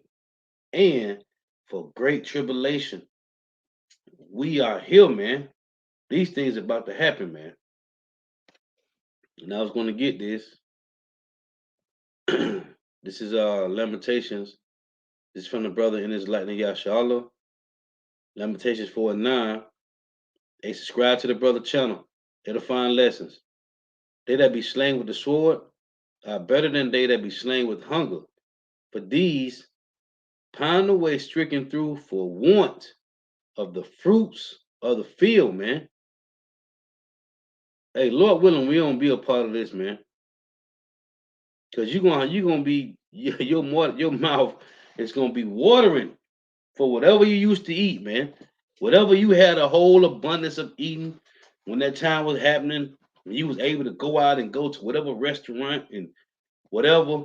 A: and for great tribulation. We are here, man. These things about to happen, man. And I was going to get this. This is Lamentations. This is from the brother in his Latin Yashala. Lamentations 4 and 9. Hey, subscribe to the brother channel. Edifying lessons. They that be slain with the sword are better than they that be slain with hunger. For these pine away stricken through for want of the fruits of the field, man. Hey, Lord willing, we don't be a part of this, man. Cause you're gonna be your mouth is gonna be watering for whatever you used to eat, man. Whatever you had a whole abundance of eating when that time was happening, when you was able to go out and go to whatever restaurant and whatever,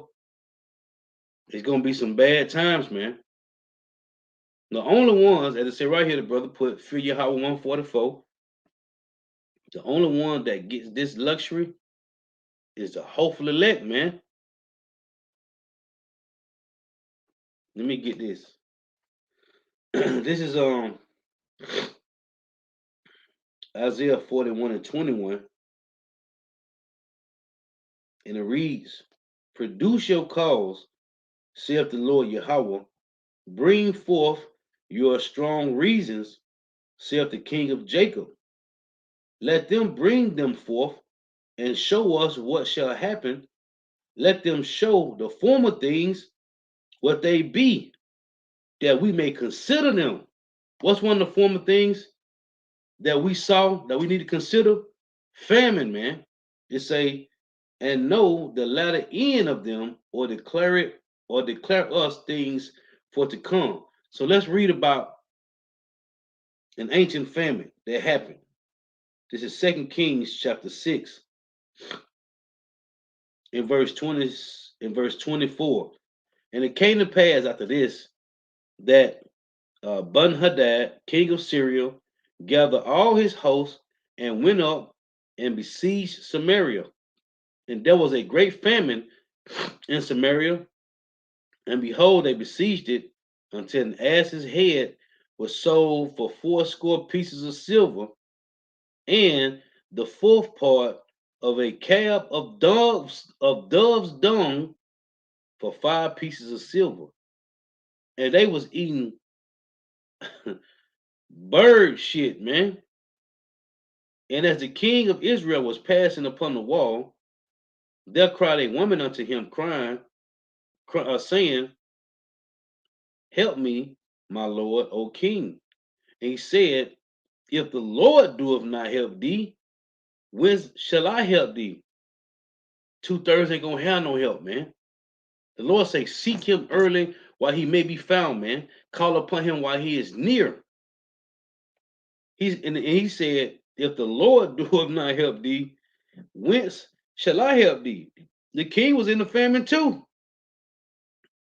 A: it's gonna be some bad times, man. The only ones, as I say right here, the brother put Fear Yahweh 144. The only one that gets this luxury is the hopeful elect, man. Let me get this. This is Isaiah 41 and 21, and it reads, Produce your cause, saith the Lord Yahweh, bring forth your strong reasons, saith the King of Jacob. Let them bring them forth and show us what shall happen. Let them show the former things what they be, that we may consider them. What's one of the former things that we saw that we need to consider? Famine, man. It say, and know the latter end of them, or declare us things for to come. So let's read about an ancient famine that happened. This is Second Kings chapter 6, in verse 20, in verse 24. And it came to pass after this that Hadad, king of Syria, gathered all his hosts and went up and besieged Samaria. And there was a great famine in Samaria, and behold, they besieged it until an ass's head was sold for 80 pieces of silver, and the fourth part of a cab of dove's dung for 5 pieces of silver. And they was eating bird shit, man. And as the king of Israel was passing upon the wall, there cried a woman unto him, saying, Help me, my lord, O king. And he said, If the Lord doeth not help thee, when shall I help thee? 2/3 ain't gonna have no help, man. The Lord say, Seek him early while he may be found, man. Call upon him while he is near. And he said, If the Lord doeth not help thee, whence shall I help thee? The king was in the famine too,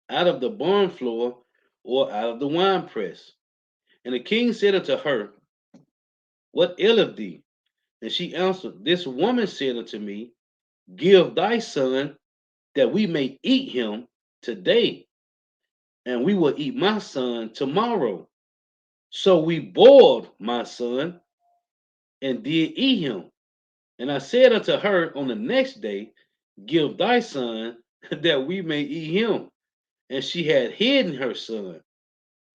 A: out of the barn floor or out of the winepress. And the king said unto her, What aileth thee? And she answered, This woman said unto me, Give thy son that we may eat him today, and we will eat my son tomorrow. So we boiled my son and did eat him. And I said unto her on the next day, Give thy son that we may eat him. And she had hidden her son.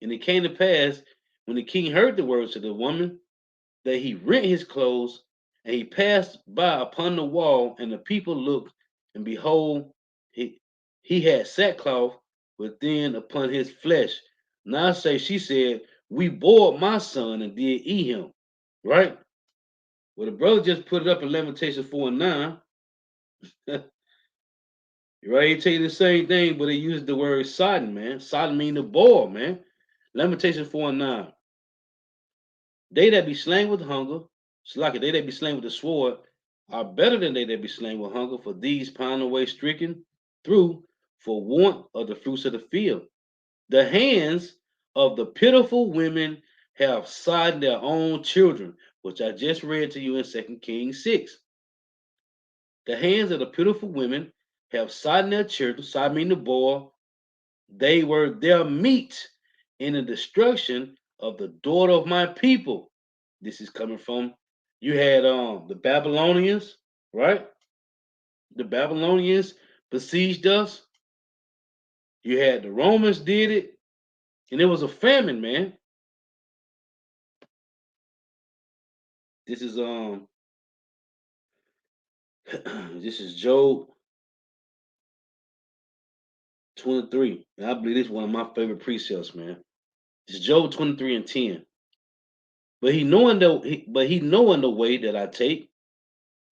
A: And it came to pass, when the king heard the words of the woman, that he rent his clothes, and he passed by upon the wall, and the people looked, and behold, he had sackcloth within upon his flesh. Now say she said, We boiled my son and did eat him. Right? Well, the brother just put it up in Lamentations 4 and 9. Right? He tell you the same thing, but he used the word Sodom, man. Sodom mean the boil, man. Lamentations 4 and 9. They that be slain with hunger, Slaka, they that be slain with the sword, are better than they that be slain with hunger, for these pound away stricken through for want of the fruits of the field. The hands of the pitiful women have sodden their own children, which I just read to you in 2 Kings 6. The hands of the pitiful women have sodden their children, sod mean the boil. They were their meat in the destruction of the daughter of my people. This is coming from, you had the Babylonians, right? The Babylonians besieged us. You had the Romans did it, and it was a famine, man. This is this is Job 23. And I believe this is one of my favorite precepts, man. It's Job 23 and 10. But he knowing the way that I take,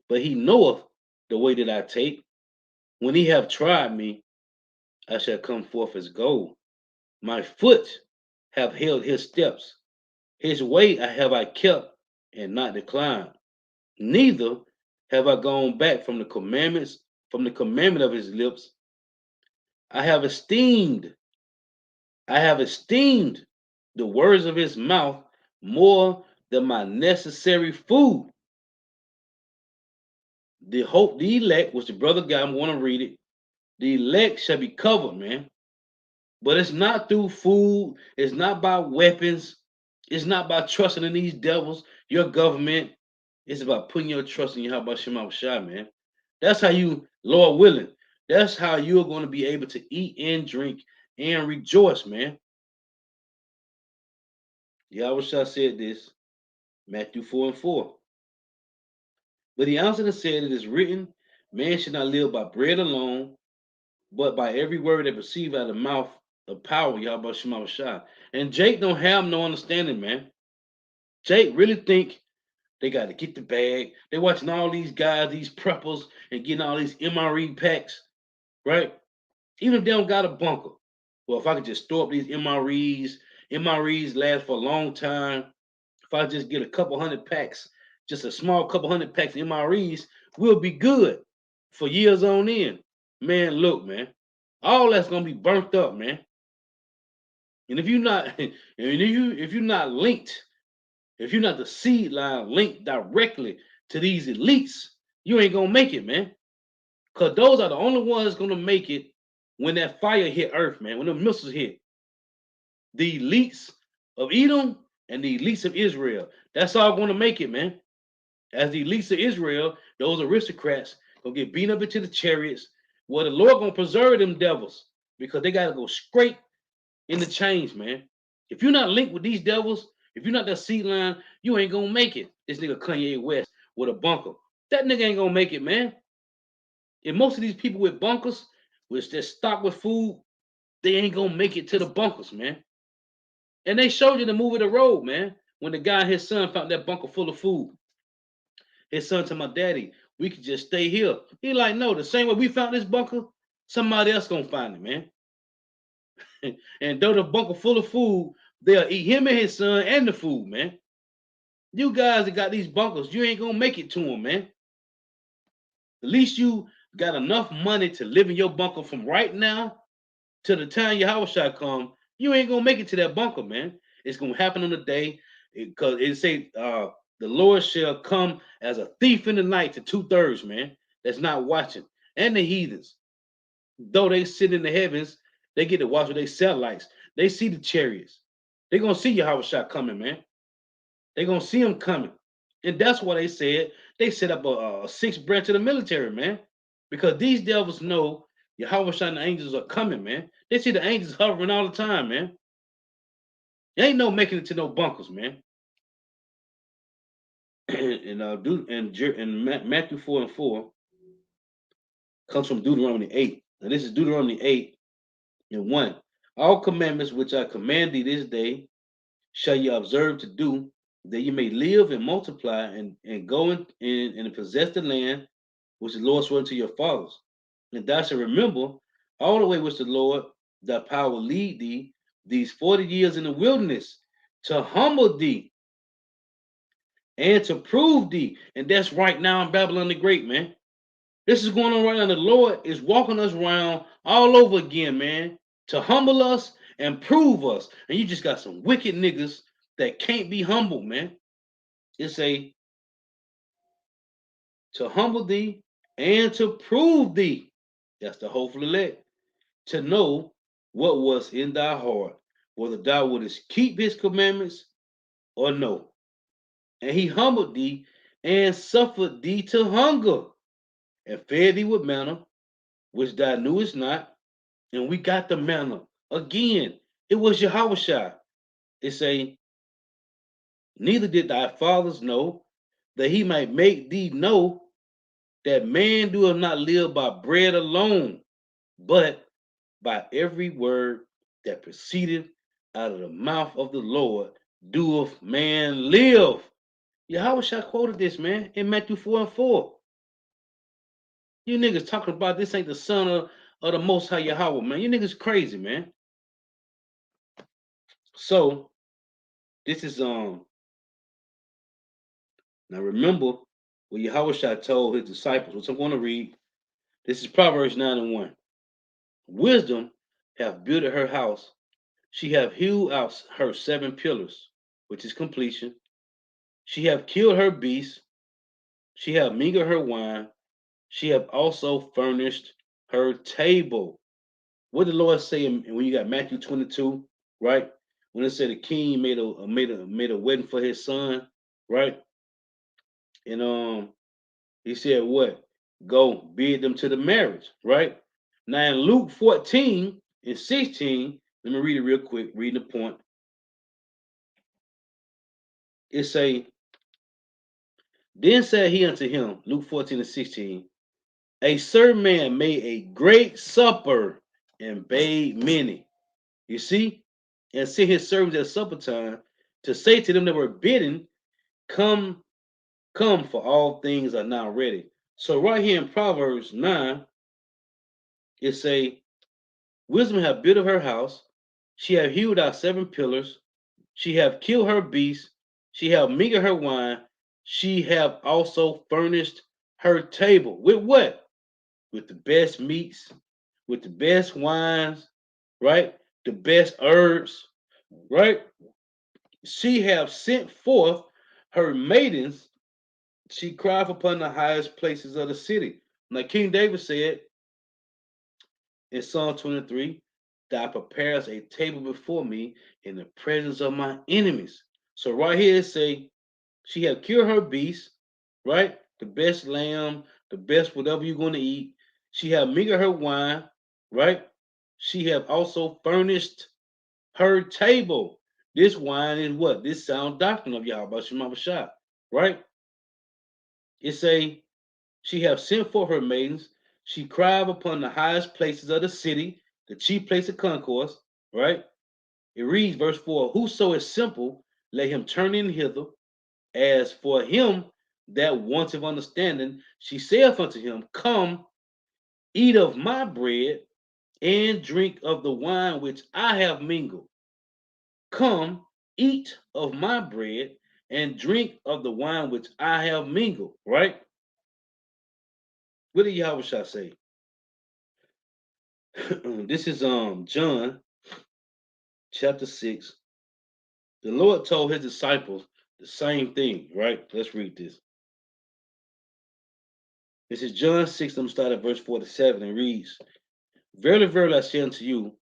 A: but he knoweth the way that I take. When he have tried me, I shall come forth as gold. My foot have held his steps. His way have I kept and not declined. Neither have I gone back from the commandment of his lips. I have esteemed, I have esteemed the words of his mouth more than my necessary food. The elect, which the brother got, I want to read it. The elect shall be covered, man. But it's not through food, it's not by weapons, it's not by trusting in these devils, your government. It's about putting your trust in Yahweh Shema Shai, man. That's how you, Lord willing, that's how you're going to be able to eat and drink and rejoice, man. Yahweh Shai said this, Matthew 4 and 4. But he answered and said, It is written, Man should not live by bread alone, but by every word that proceeds out of the mouth of power, Yahweh Shema Shai. And Jake don't have no understanding, man. Jake really think they got to get the bag. They watching all these guys, these preppers, and getting all these MRE packs, right? Even if they don't got a bunker. Well, if I could just store up these MREs last for a long time. If I just get a couple hundred packs, just a small couple hundred packs of MREs, we'll be good for years on end. Man, look, man, all that's gonna be burnt up, man. And if you're not, and if you're not linked, if you're not the seed line linked directly to these elites, you ain't gonna make it, man. Cause those are the only ones gonna make it when that fire hit Earth, man. When the missiles hit, the elites of Edom and the elites of Israel. That's all gonna make it, man. As the elites of Israel, those aristocrats gonna get beat up into the chariots. Well, the Lord gonna preserve them devils because they gotta go straight in the chains, man. If you're not linked with these devils, if you're not that seed line, you ain't gonna make it. This nigga Kanye West with a bunker. That nigga ain't gonna make it, man. And most of these people with bunkers, which they're stocked with food, they ain't gonna make it to the bunkers, man. And they showed you the movie The Road, man. When the guy and his son found that bunker full of food. His son to my daddy, we could just stay here. He like, no, the same way we found this bunker, somebody else gonna find it, man. And though the bunker full of food, they'll eat him and his son and the food, man. You guys that got these bunkers, you ain't gonna make it to them, man. At least you got enough money to live in your bunker from right now to the time your house shot come. You ain't gonna make it to that bunker, man. It's gonna happen on the day because it say the Lord shall come as a thief in the night to 2/3, man. That's not watching, and the heathens, though they sit in the heavens, they get to watch with their satellites. They see the chariots. They gonna see Yahweh shot coming, man. They gonna see him coming, and that's why they set up a sixth branch of the military, man, because these devils know Yahweh shot and the angels are coming, man. They see the angels hovering all the time, man. There ain't no making it to no bunkers, man. And Matthew 4:4 comes from Deuteronomy 8. Now this is Deuteronomy 8:1. All commandments which I command thee this day shall you observe to do, that you may live and multiply and go and possess the land which the Lord swore to your fathers. And thou shalt remember all the way which the Lord thy power will lead thee these 40 years in the wilderness to humble thee and to prove thee. And that's right now in Babylon the Great, man. This is going on right now. The Lord is walking us around all over again, man, to humble us and prove us. And you just got some wicked niggas that can't be humbled, man. It's a to humble thee and to prove thee. That's the hopeful elect. To know what was in thy heart, whether thou wouldest keep his commandments or no. And he humbled thee and suffered thee to hunger and fed thee with manna, which thou knewest not. And we got the manna. Again, it was Yahushua. It say, neither did thy fathers know, that he might make thee know that man doeth not live by bread alone, but by every word that proceedeth out of the mouth of the Lord doeth man live. Yahushua quoted this, man, in Matthew 4:4. You niggas talking about this ain't the son of the Most High Yahweh, man. You niggas crazy, man. So this is now remember what Yahweh told his disciples, which I'm going to read. This is Proverbs 9:1. Wisdom hath built her house. She hath hewed out her 7 pillars, which is completion. She hath killed her beasts. She hath mingled her wine. She hath also furnished her table. What did the Lord say when you got Matthew 22, right? When it said the king made a wedding for his son, right? And he said what? Go bid them to the marriage, right? Now in Luke 14:16, let me read it real quick, reading the point. It say, then said he unto him, Luke 14:16, a certain man made a great supper and bade many. You see? And sent his servants at supper time to say to them that were bidden, come, come, for all things are now ready. So right here in Proverbs 9, it say, wisdom hath built of her house, she hath hewed out 7 pillars, she hath killed her beasts, she hath mingled her wine, She have also furnished her table with what? With the best meats, with the best wines, right? The best herbs, right? She have sent forth her maidens. She cried upon the highest places of the city. Now King David said in Psalm 23, Thou preparest a table before me in the presence of my enemies. So right here it say she have cured her beasts, right? The best lamb, the best whatever you're going to eat. She have mingled her wine, right? She have also furnished her table. This wine is what? This sound doctrine of Yahweh Shema Shah, right? It say she have sent for her maidens. She cried upon the highest places of the city, the chief place of concourse, right? It reads, verse 4, Whoso is simple, let him turn in hither. As for him that wanteth understanding, she saith unto him, Come, eat of my bread, and drink of the wine which I have mingled. Come, eat of my bread, and drink of the wine which I have mingled. Right? What did Yahweh Shah say? This is John chapter 6. The Lord told his disciples the same thing, right? Let's read this. This is John 6, I'm starting at verse 47, and reads, Verily, verily, I say unto you,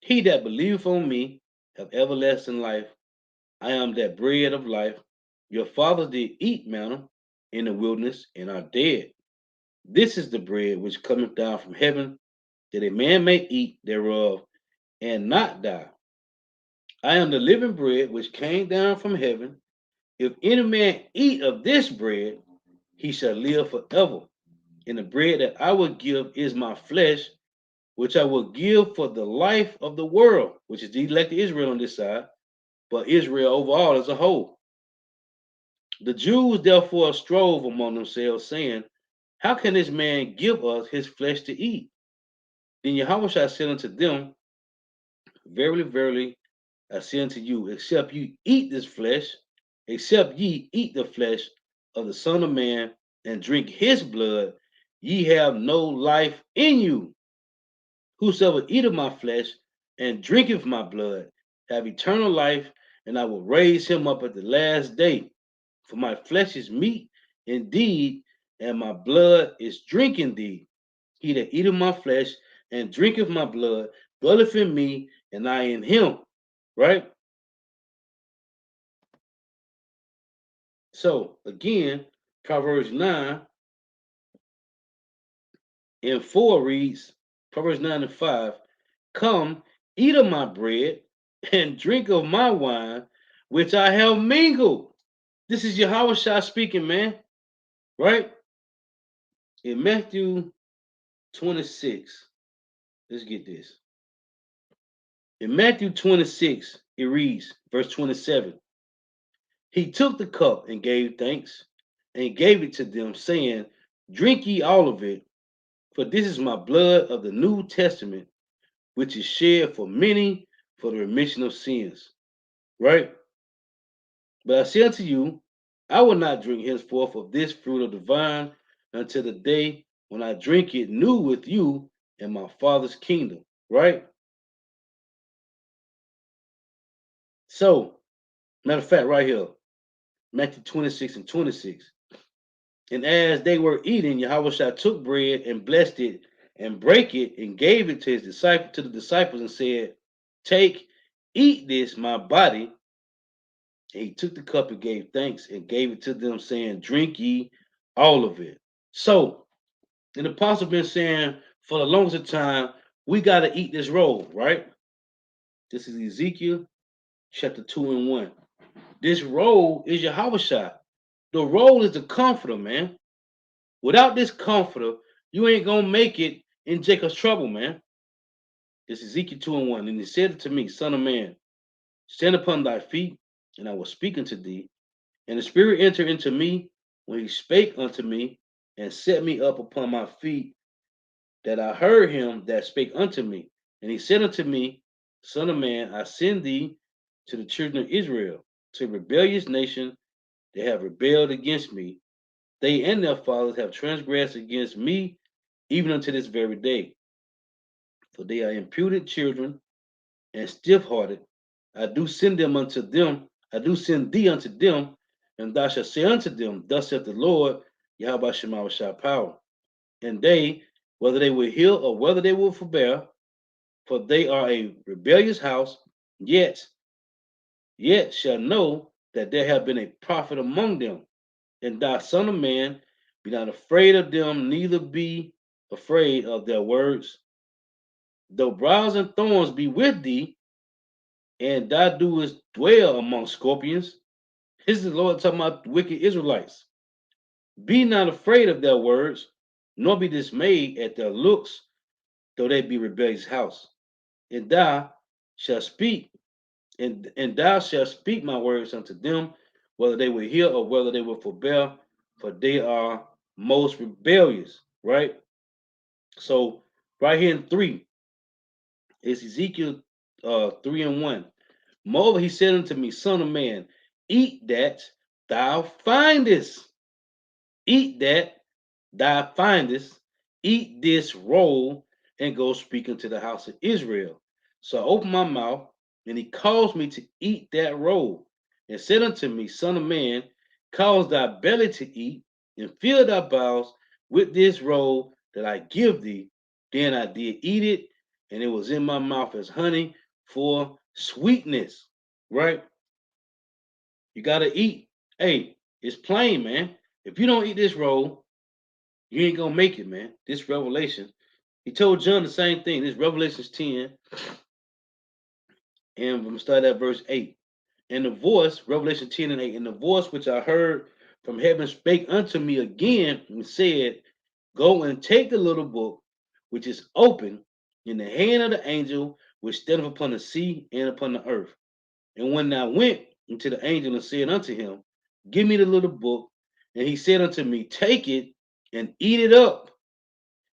A: he that believeth on me have everlasting life. I am that bread of life. Your fathers did eat manna in the wilderness and are dead. This is the bread which cometh down from heaven, that a man may eat thereof and not die. I am the living bread which came down from heaven. If any man eat of this bread, he shall live forever. And the bread that I will give is my flesh, which I will give for the life of the world, which is the elect of Israel on this side, but Israel overall as a whole. The Jews therefore strove among themselves, saying, How can this man give us his flesh to eat? Then Yahweh said unto them, Verily, verily, I say unto you, except ye eat the flesh of the Son of Man and drink his blood, ye have no life in you. Whosoever eateth my flesh and drinketh my blood have eternal life, and I will raise him up at the last day. For my flesh is meat indeed, and my blood is drink indeed. He that eateth my flesh and drinketh my blood dwelleth in me, and I in him. Right? So again, Proverbs 9 and 4 reads, Proverbs 9 and 5, Come, eat of my bread and drink of my wine, which I have mingled. This is Yahweh Shah speaking, man. Right? In Matthew 26, let's get this. In Matthew 26, it reads, verse 27, He took the cup and gave thanks and gave it to them, saying, Drink ye all of it, for this is my blood of the New Testament, which is shed for many for the remission of sins. Right? But I say unto you, I will not drink henceforth of this fruit of the vine until the day when I drink it new with you in my Father's kingdom. Right? So, matter of fact, right here, Matthew 26 and 26. And as they were eating, Yahweh took bread and blessed it and brake it and gave it to the disciples and said, Take, eat this, my body. And he took the cup and gave thanks and gave it to them, saying, Drink ye all of it. So, the apostle been saying for the longest time, we got to eat this roll, right? This is Ezekiel chapter 2 and 1. This roll is Yahweh. The roll is the comforter, man. Without this comforter, you ain't gonna make it in Jacob's trouble, man. This is Ezekiel 2 and 1. And he said to me, Son of man, stand upon thy feet, and I will speak unto thee. And the Spirit entered into me when he spake unto me, and set me up upon my feet, that I heard him that spake unto me. And he said unto me, Son of man, I send thee to the children of Israel, to a rebellious nation They have rebelled against me. They and their fathers have transgressed against me, even unto this very day. For they are imputed children and stiff-hearted. I do send them unto them. I do send thee unto them, and thou shalt say unto them, Thus saith the Lord, Yahweh Shema Shah power. And they, whether they will heal or whether they will forbear, for they are a rebellious house, yet shall know that there have been a prophet among them. And thou, son of man, be not afraid of them, neither be afraid of their words. Though briars and thorns be with thee, and thou doest dwell among scorpions. This is the Lord talking about the wicked Israelites. Be not afraid of their words, nor be dismayed at their looks, though they be rebellious house. And thou shalt speak, and thou shalt speak my words unto them, whether they will hear or whether they will forbear, for they are most rebellious. Right? So right here in 3 is Ezekiel 3:1. Moreover, he said unto me, Son of man, eat that thou findest. Eat that thou findest. Eat this roll and go speak unto the house of Israel. So I opened my mouth, and he caused me to eat that roll, and said unto me, Son of man, cause thy belly to eat, and fill thy bowels with this roll that I give thee. Then I did eat it, and it was in my mouth as honey for sweetness. Right? You gotta eat. Hey, it's plain, man. If you don't eat this roll, you ain't gonna make it, man. This revelation. He told John the same thing. This Revelations 10, and I'm gonna start at verse 8. And the voice, Revelation 10 and 8, and the voice which I heard from heaven spake unto me again and said, Go and take the little book which is open in the hand of the angel which standeth upon the sea and upon the earth. And when I went unto the angel and said unto him, Give me the little book, and he said unto me, Take it and eat it up,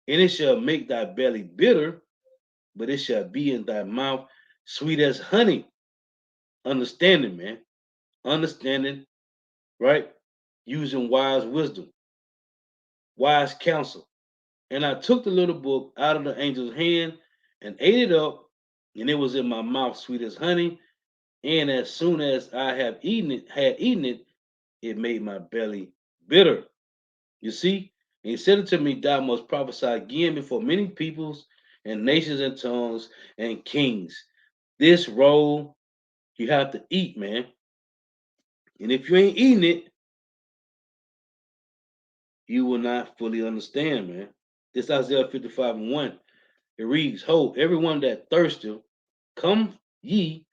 A: and it shall make thy belly bitter, but it shall be in thy mouth sweet as honey. Understanding, man. Understanding, right? Using wise wisdom, wise counsel. And I took the little book out of the angel's hand and ate it up, and it was in my mouth sweet as honey. And as soon as I had eaten it, it made my belly bitter. You see? And he said unto me, Thou must prophesy again before many peoples and nations and tongues and kings. This roll you have to eat, man. And if you ain't eating it, you will not fully understand, man. This Isaiah 55:1. It reads, Ho, everyone that thirsteth, come ye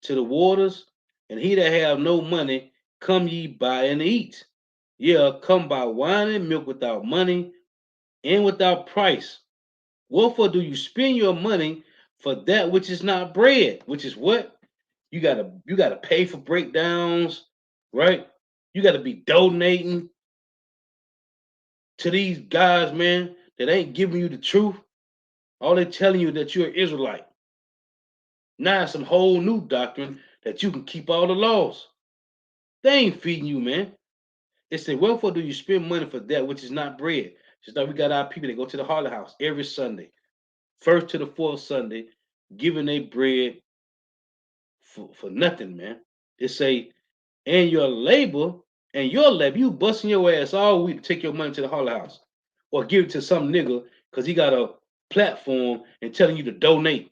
A: to the waters, and he that have no money, come ye buy and eat. Yeah, come buy wine and milk without money and without price. Wherefore do you spend your money for that which is not bread? Which is what? You gotta pay for breakdowns, right? You gotta be donating to these guys, man, that ain't giving you the truth. All they telling you that you're an Israelite. Now it's some whole new doctrine that you can keep all the laws. They ain't feeding you, man. It said, wherefore do you spend money for that which is not bread? Just like we got our people that go to the Harlot House every Sunday, first to the fourth Sunday, giving their bread for nothing, man. It say, and your labor, you busting your ass all week to take your money to the Harlot House or give it to some nigga because he got a platform and telling you to donate.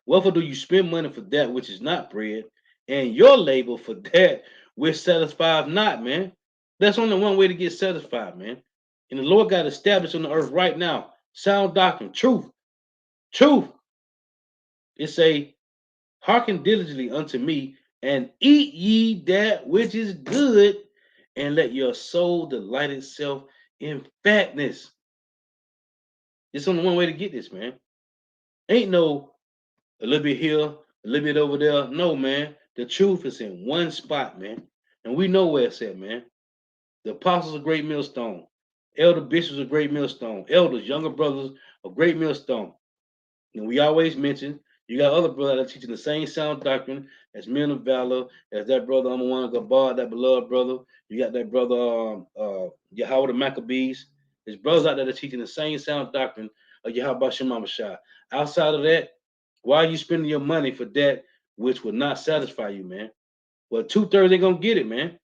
A: Wherefore do you spend money for that which is not bread, and your labor for that which satisfies not, man? That's only one way to get satisfied, man. And the Lord got established on the earth right now. Sound doctrine, truth, truth. It say, hearken diligently unto me, and eat ye that which is good, and let your soul delight itself in fatness. It's only one way to get this, man. Ain't no a little bit here, a little bit over there. No, man. The truth is in one spot, man. And we know where it's at, man. The apostles of Great Millstone, elder bishops of Great Millstone, elders, younger brothers of Great Millstone. And we always mention You got other brothers that are teaching the same sound doctrine as men of valor, as that brother Amawana Gabar, that beloved brother. You got that brother Yahweh the Maccabees. There's brothers out there that are teaching the same sound doctrine of Yahweh Shema Shah. Outside of that, why are you spending your money for that which will not satisfy you, man? Well, 2/3 ain't gonna get it, man.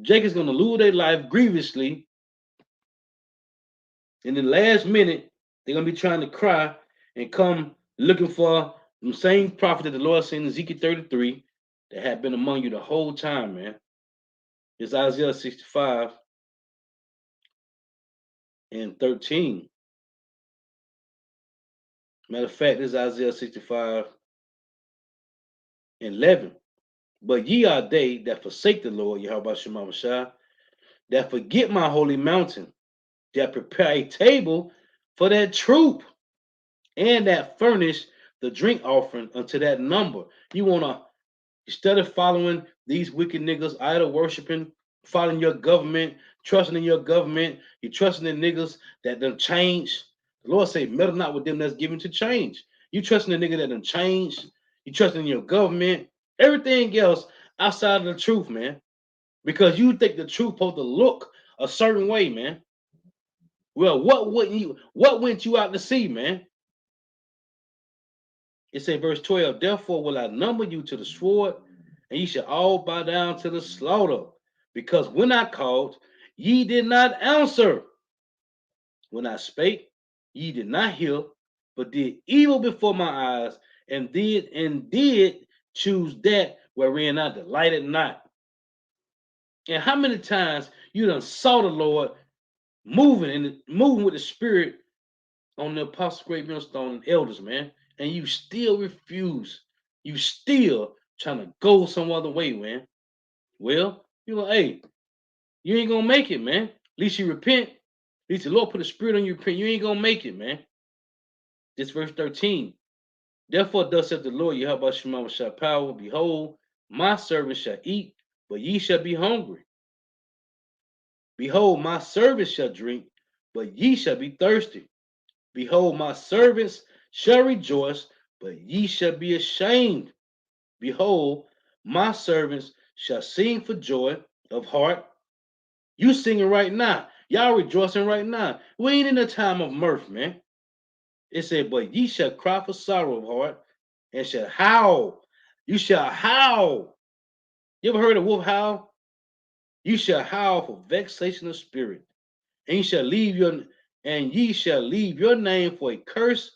A: Jacob's gonna lose their life grievously. In the last minute, they're gonna be trying to cry and come looking for the same prophet that the Lord sent in Ezekiel 33 that had been among you the whole time, man. It's Isaiah 65 and 13. Matter of fact, this is Isaiah 65 and 11. But ye are they that forsake the Lord, Yahweh Shema Mashah, that forget my holy mountain, that prepare a table for that troop, and that furnish the drink offering unto that number. You want to, instead of following these wicked niggas, idol worshiping, following your government, trusting in your government, you trusting in niggas that done change. The Lord say, meddle not with them that's given to change. You trusting the nigga that done change. You trusting in your government. Everything else outside of the truth, man. Because you think the truth supposed to look a certain way, man. Well, what went you out to see, man? It say verse 12, therefore will I number you to the sword, and ye shall all bow down to the slaughter. Because when I called, ye did not answer. When I spake, ye did not hear, but did evil before my eyes, and did choose that wherein I delighted not. And how many times you done saw the Lord moving with the Spirit on the Apostle Great Millstone and elders, man, and you still refuse. You still trying to go some other way, man. Well, you know, hey, you ain't gonna make it, man. At least you repent. At least the Lord put a spirit on you, repent. You ain't gonna make it, man. This verse 13. Therefore, thus saith the Lord, Yahweh Shema shall power. Behold, my servants shall eat, but ye shall be hungry. Behold, my servants shall drink, but ye shall be thirsty. Behold, my servants shall rejoice, but ye shall be ashamed. Behold, my servants shall sing for joy of heart. You singing right now. Y'all rejoicing right now. We ain't in a time of mirth, man. It said, but ye shall cry for sorrow of heart and shall howl. You shall howl. You ever heard a wolf howl? You shall howl for vexation of spirit. And ye shall leave your name for a curse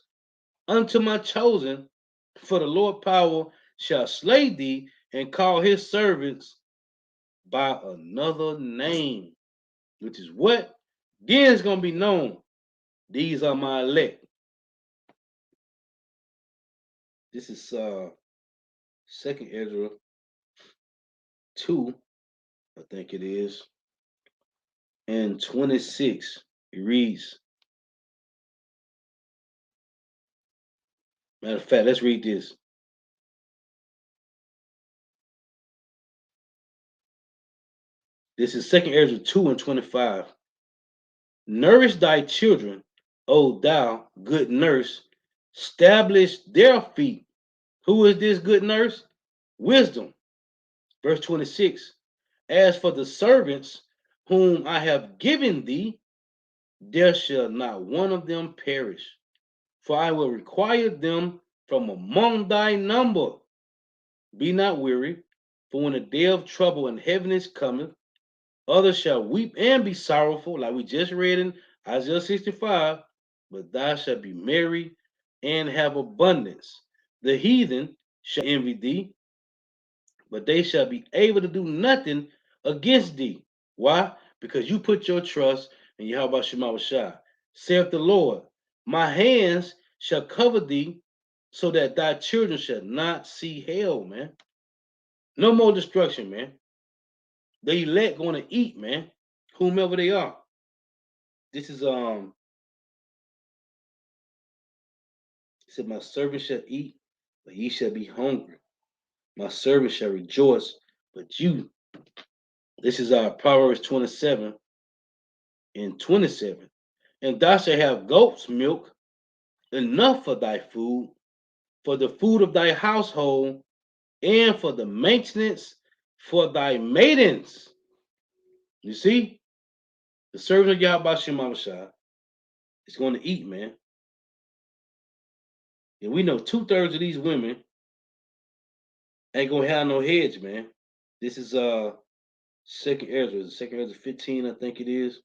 A: unto my chosen, for the Lord power shall slay thee and call his servants by another name, which is what? Then it's going to be known. These are my elect. This is Second Ezra 2, I think it is, and 26. It reads, matter of fact, let's read this. This is Second Ezra 2 and 25. Nourish thy children, O thou good nurse, establish their feet. Who is this good nurse? Wisdom. Verse 26. As for the servants whom I have given thee, there shall not one of them perish, for I will require them from among thy number. Be not weary, for when the day of trouble and heaviness cometh, others shall weep and be sorrowful, like we just read in Isaiah 65, but thou shalt be merry and have abundance. The heathen shall envy thee, but they shall be able to do nothing against thee. Why? Because you put your trust in Yahweh Shema Shah. Saith the Lord, my hands shall cover thee, so that thy children shall not see hell, man. No more destruction, man. The elect going to eat, man, whomever they are. This is it said, my servant shall eat, but ye shall be hungry. My servant shall rejoice, but you. This is Proverbs 27 and 27. And thou shalt have goat's milk enough for thy food, for the food of thy household, and for the maintenance for thy maidens. You see, the servant of Yahweh Shemamashah is going to eat, man. And we know 2/3 of these women ain't gonna have no heads, man. This is second Ezra 15, I think it is.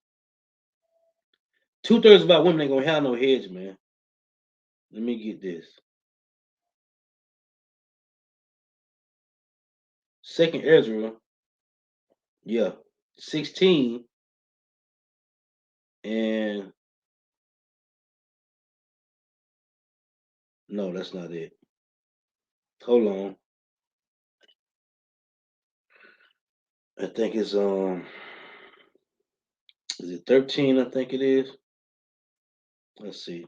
A: 2/3 of our women ain't gonna have no heads, man. Let me get this. Second Ezra, yeah, 16, and no, that's not it. Hold on. I think it's is it 13? I think it is. Let's see.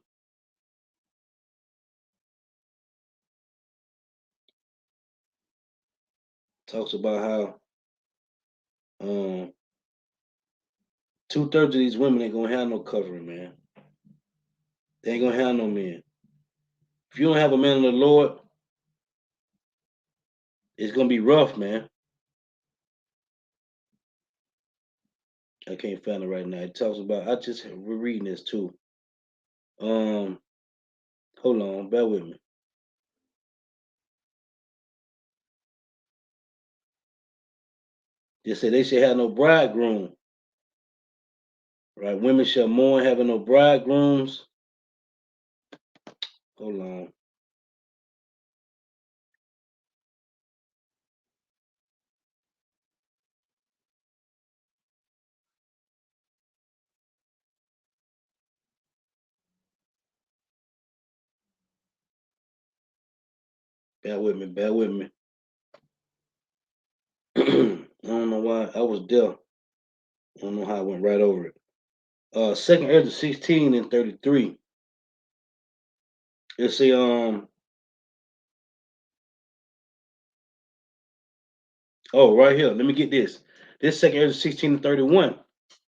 A: Talks about how 2/3 of these women ain't gonna have no covering, man. They ain't gonna have no men. If you don't have a man of the Lord, it's gonna be rough, man. I can't find it right now. It talks about. We're reading this too. Um, hold on, bear with me. They say they should have no bridegroom. Right? Women shall mourn having no bridegrooms. Hold on. Bear with me. Bear with me. I don't know why I was there. I don't know how I went right over it. Second Ezra 16 and 33. It's a oh, right here. Let me get this. This second Ezra 16 and 31.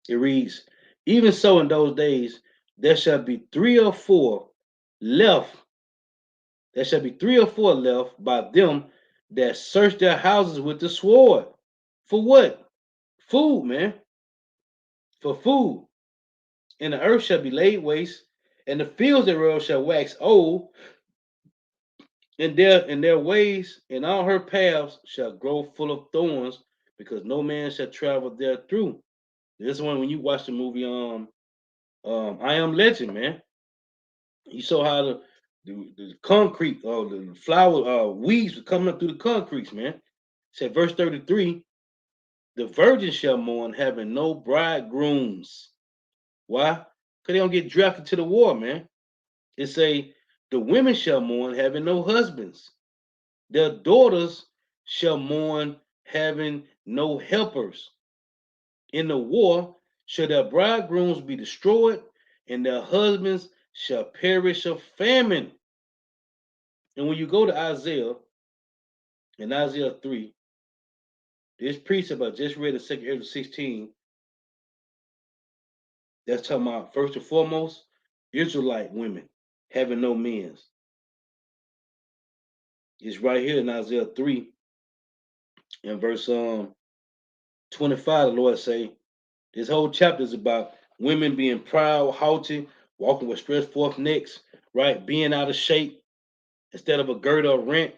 A: It reads, even so in those days there shall be three or four left. There shall be three or four left by them that search their houses with the sword. For what? Food, man. For food. And the earth shall be laid waste, and the fields thereof shall wax old, and their ways and all her paths shall grow full of thorns, because no man shall travel there through. This one when you watch the movie I Am Legend, man. You saw how the concrete or the flower weeds were coming up through the concretes, man. It said verse 33, the virgin shall mourn having no bridegrooms. Why? Because they don't get drafted to the war, man. It say the women shall mourn having no husbands. Their daughters shall mourn having no helpers. In the war shall their bridegrooms be destroyed, and their husbands shall perish of famine. And when you go to Isaiah, in Isaiah 3, this precept I just read in 2nd Ezra 16, that's talking about first and foremost, Israelite women having no men's. It's right here in Isaiah 3 and verse 25, the Lord say, this whole chapter is about women being proud, haughty, walking with stretched forth necks, right? Being out of shape, instead of a girdle or rent,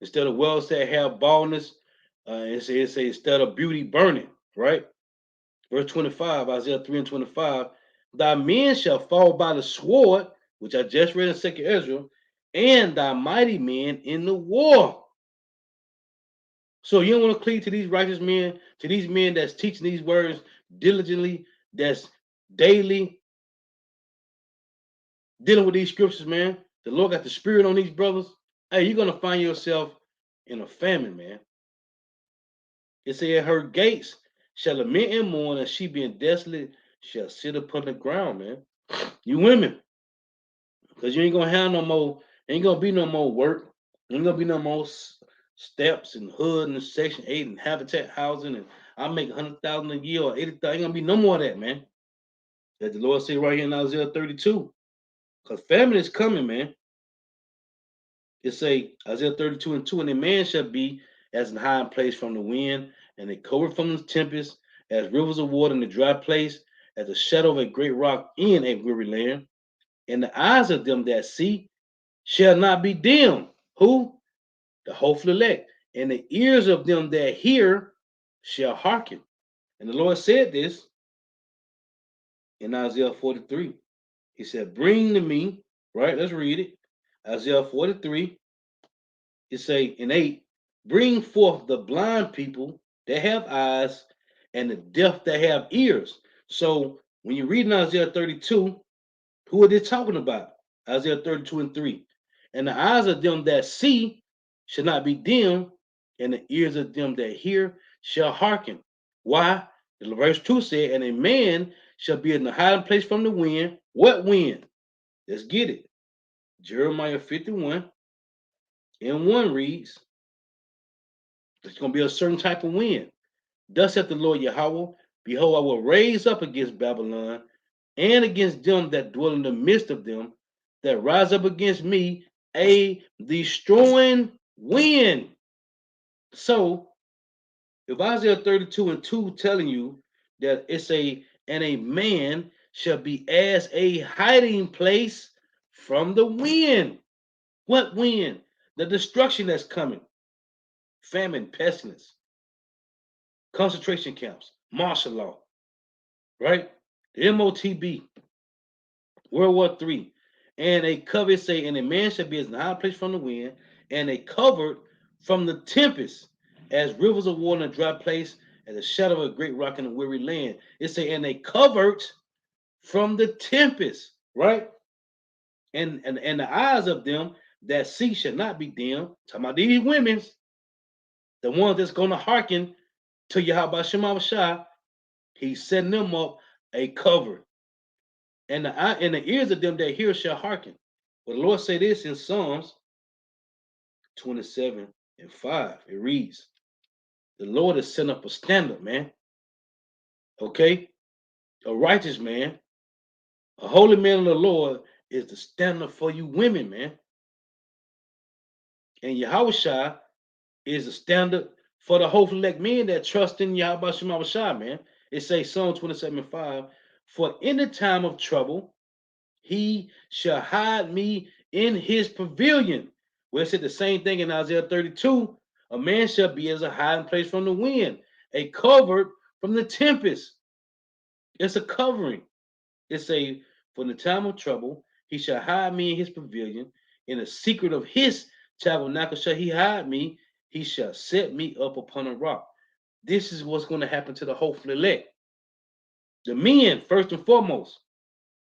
A: instead of well said hair baldness, it say instead of beauty burning, right? Verse 25, Isaiah 3 and 25, thy men shall fall by the sword, which I just read in 2nd Ezra, and thy mighty men in the war. So you don't want to cleave to these righteous men, to these men that's teaching these words diligently, that's daily dealing with these scriptures, man. The Lord got the spirit on these brothers. Hey, you're gonna find yourself in a famine, man. It said her gates shall lament and mourn, and she being desolate shall sit upon the ground, man. You women, because you ain't gonna have no more, ain't gonna be no more work, ain't gonna be no more steps and hood and section 8 and habitat housing, and I make 100,000 a year or 80,000. Ain't gonna be no more of that, man. That the Lord said right here in Isaiah 32. Because famine is coming, man. It say Isaiah 32:2, and a man shall be as an hiding place from the wind, and a cover from the tempest, as rivers of water in the dry place, as the shadow of a great rock in a weary land. And the eyes of them that see shall not be dim. Who? The hopeful elect. And the ears of them that hear shall hearken. And the Lord said this in Isaiah 43. He said, bring to me, right? Let's read it. Isaiah 43, it say in 8, bring forth the blind people that have eyes and the deaf that have ears. So when you read in Isaiah 32, who are they talking about? Isaiah 32:3. And the eyes of them that see shall not be dim, and the ears of them that hear shall hearken. Why? The verse 2 said, and a man shall be in the hiding place from the wind. What wind? Let's get it. Jeremiah 51 and 1 reads, it's going to be a certain type of wind. Thus saith the Lord Yahweh, behold, I will raise up against Babylon and against them that dwell in the midst of them, that rise up against me a destroying wind. So if Isaiah 32:2 telling you that it's a man shall be as a hiding place from the wind. What wind? The destruction that's coming. Famine, pestilence, concentration camps, martial law, right? The MOTB, World War III. And a cover say, and a man shall be as an high place from the wind, and a covered from the tempest, as rivers of water in a dry place, as a shadow of a great rock in a weary land. It say, and they covered from the tempest, right? And the eyes of them that see shall not be dim. Talking about these women, the ones that's gonna hearken to Yahweh Shema Shah, he's setting them up a cover. And the ears of them that hear shall hearken. But the Lord say this in Psalms 27:5. It reads, the Lord has set up a standard, man. Okay? A righteous man, a holy man of the Lord is the standard for you women, man. And Yahweh is the standard for the hopeful elect men that trust in Yahweh Shema Shah, man. It says Psalm 27:5, for in the time of trouble, he shall hide me in his pavilion. Well, it said the same thing in Isaiah 32. A man shall be as a hiding place from the wind, a covert from the tempest. It's a covering. It's a for the time of trouble, he shall hide me in his pavilion. In the secret of his tabernacle shall he hide me. He shall set me up upon a rock. This is what's going to happen to the hopeful elect. The men, first and foremost.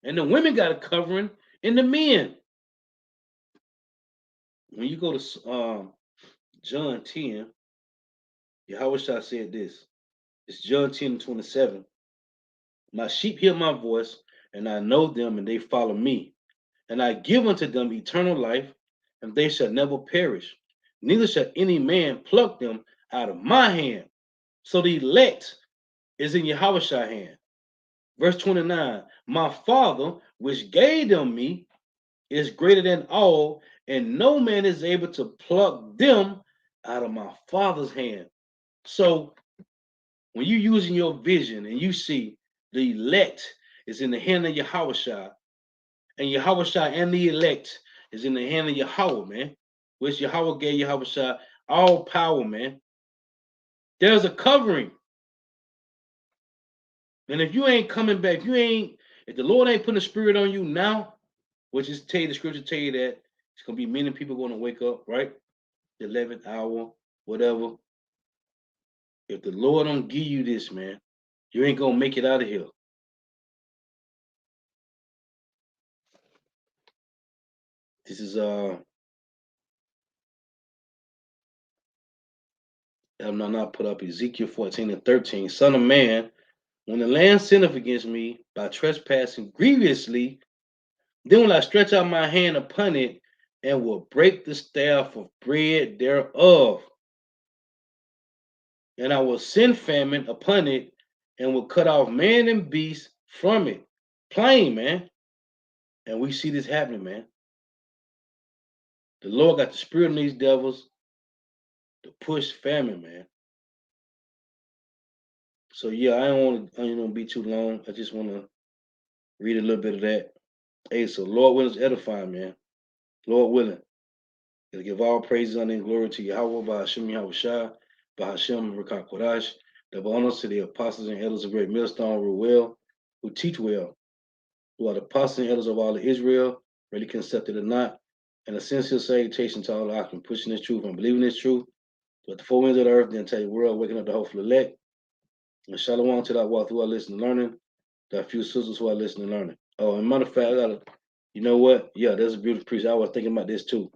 A: And the women got a covering in the men. When you go to John 10, Yahweh Shah said this. It's John 10:27. My sheep hear my voice, and I know them, and they follow me. And I give unto them eternal life, and they shall never perish. Neither shall any man pluck them out of my hand. So the elect is in Yahweh's hand. Verse 29, my Father, which gave them me, is greater than all, and no man is able to pluck them out of my Father's hand. So when you're using your vision and you see the elect is in the hand of Yahweh, and Yahweh and the elect is in the hand of Yahweh, man, which Yahweh gave Yahweh all power, man. There's a covering. And if you ain't coming back, if the Lord ain't putting a spirit on you now, which is tell you the scripture tell you that it's gonna be many people going to wake up, right? The 11th hour, whatever. If the Lord don't give you this, man, you ain't gonna make it out of here. This is I'm not put up Ezekiel 14:13. Son of man, when the land sinneth against me by trespassing grievously, then will I stretch out my hand upon it and will break the staff of bread thereof. And I will send famine upon it and will cut off man and beast from it. Plain, man. And we see this happening, man. The Lord got the spirit of these devils to push famine, man. So yeah, I don't want to be too long. I just want to read a little bit of that. Hey, so Lord willing is edifying, man. Lord willing. To give all praises honor and glory to Yahweh, by Hashem Yahweh Shai, by Hashem Rakah Kodash, double honors to the apostles and elders of great millstone rule well, who teach well, who are the apostles and elders of all of Israel, really accepted or not, and a sincere salutation to all the pushing this truth and believing this truth, but the four winds of the earth, the entire world, waking up the hopeful elect, and shalom to that walk who are listening and learning, that few sisters who are listening and learning. Oh, and matter of fact, you know what? Yeah, there's a beautiful preach. I was thinking about this too.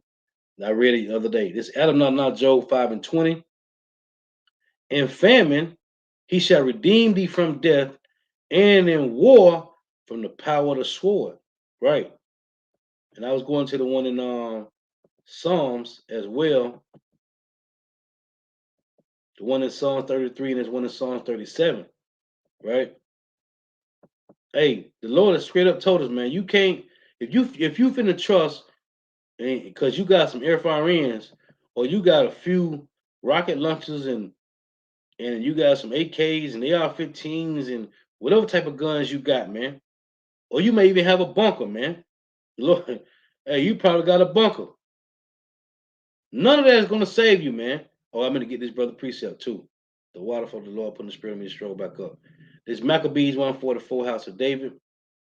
A: I read it the other day. This Adam not Job 5 and 20. In famine, he shall redeem thee from death, and in war from the power of the sword. Right. And I was going to the one in Psalms as well. The one in Psalm 33 and there's one in Psalm 37. Right. Hey, the Lord has straight up told us, man, you can't if you finna trust because you got some air fire ends or you got a few rocket launchers and you got some AKs and AR-15s and whatever type of guns you got, man. Or you may even have a bunker, man. Lord, hey, you probably got a bunker. None of that is going to save you, man. Oh, I'm going to get this brother precept too. The water for the Lord putting the spirit of me to stroll back up. This Maccabees 144, House of David.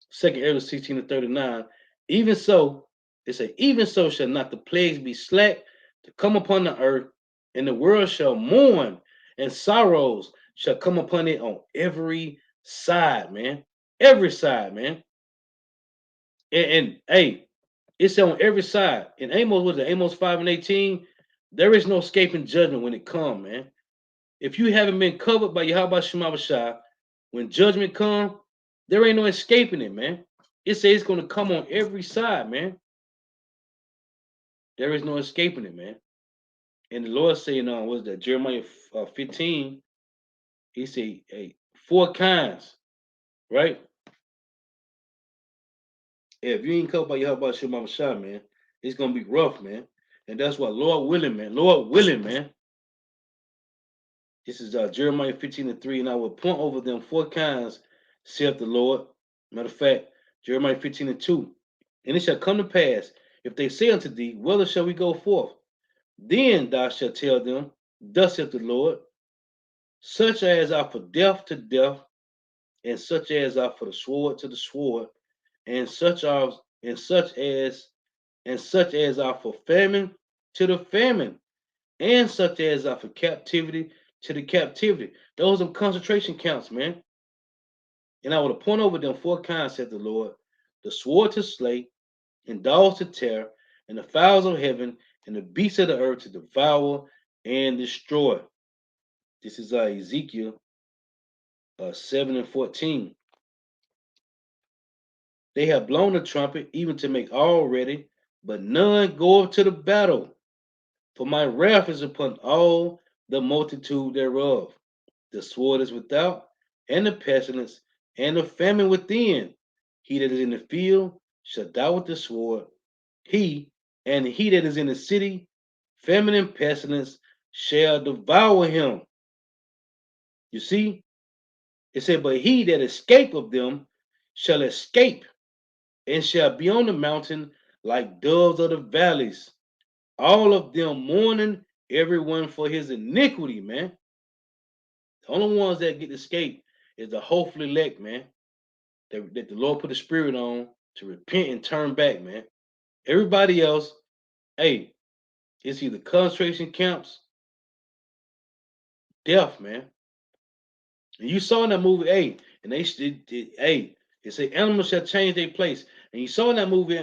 A: Second Ezra 16 to 39. Even so, it say, even so shall not the plagues be slack to come upon the earth, and the world shall mourn, and sorrows shall come upon it on every side, man. Every side, man. And hey, it's on every side. In Amos, was it Amos 5 and 18? There is no escaping judgment when it comes, man. If you haven't been covered by Yahweh Shema Shai, when judgment comes, there ain't no escaping it, man. It says it's going to come on every side, man. There is no escaping it, man. And the Lord saying, was that Jeremiah 15? He said, hey, four kinds, right? If you ain't covered by Yahweh Shema Shai, man, it's going to be rough, man. And that's why, Lord willing, man. Lord willing, man. This is Jeremiah 15 and 3, and I will point over them four kinds, saith the Lord. Matter of fact, Jeremiah 15 and 2. And it shall come to pass, if they say unto thee, whither shall we go forth? Then thou shalt tell them, thus saith the Lord, such as are for death to death, and such as are for the sword to the sword, and such as are for famine to the famine, and such as are for captivity to the captivity. Those are concentration camps, man. And I would appoint over them four kinds, said the Lord, the sword to slay, and dogs to tear, and the fowls of heaven, and the beasts of the earth to devour and destroy. This is Ezekiel 7 and 14. They have blown the trumpet, even to make all ready, but none go up to the battle. For my wrath is upon all the multitude thereof. The sword is without, and the pestilence, and the famine within. He that is in the field shall die with the sword. He that is in the city, famine and pestilence shall devour him. You see, it said, but he that escape of them shall escape, and shall be on the mountain like doves of the valleys. All of them mourning, everyone for his iniquity, man. The only ones that get escape is the hopeful elect, man. That the Lord put the spirit on to repent and turn back, man. Everybody else, hey, it's either concentration camps, death, man. And you saw in that movie, hey, and hey, it say animals shall change their place. And you saw in that movie,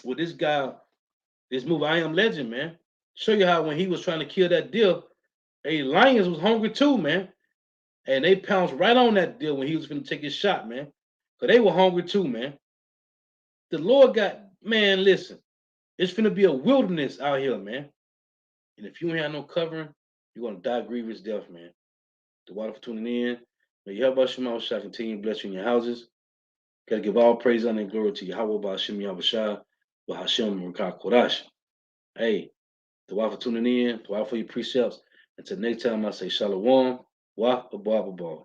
A: with this guy, this movie, I Am Legend, man. Show you how when he was trying to kill that deer, hey, lions was hungry too, man. And they pounced right on that deer when he was going to take his shot, man. Because they were hungry too, man. The Lord got, man, listen, it's finna be a wilderness out here, man. And if you ain't have no covering, you're gonna die grievous death, man. The water for tuning in. May Yahweh Shema shall continue to bless you in your houses. Gotta give all praise, honor, and glory to Yahweh Ba'Hashem Yahushua, Ba'Hashem Rakah Kodash. Hey, Tawaf for tuning in, Tawaf for your precepts. Until next time, I say Shalom, Wa, Abba, Abba.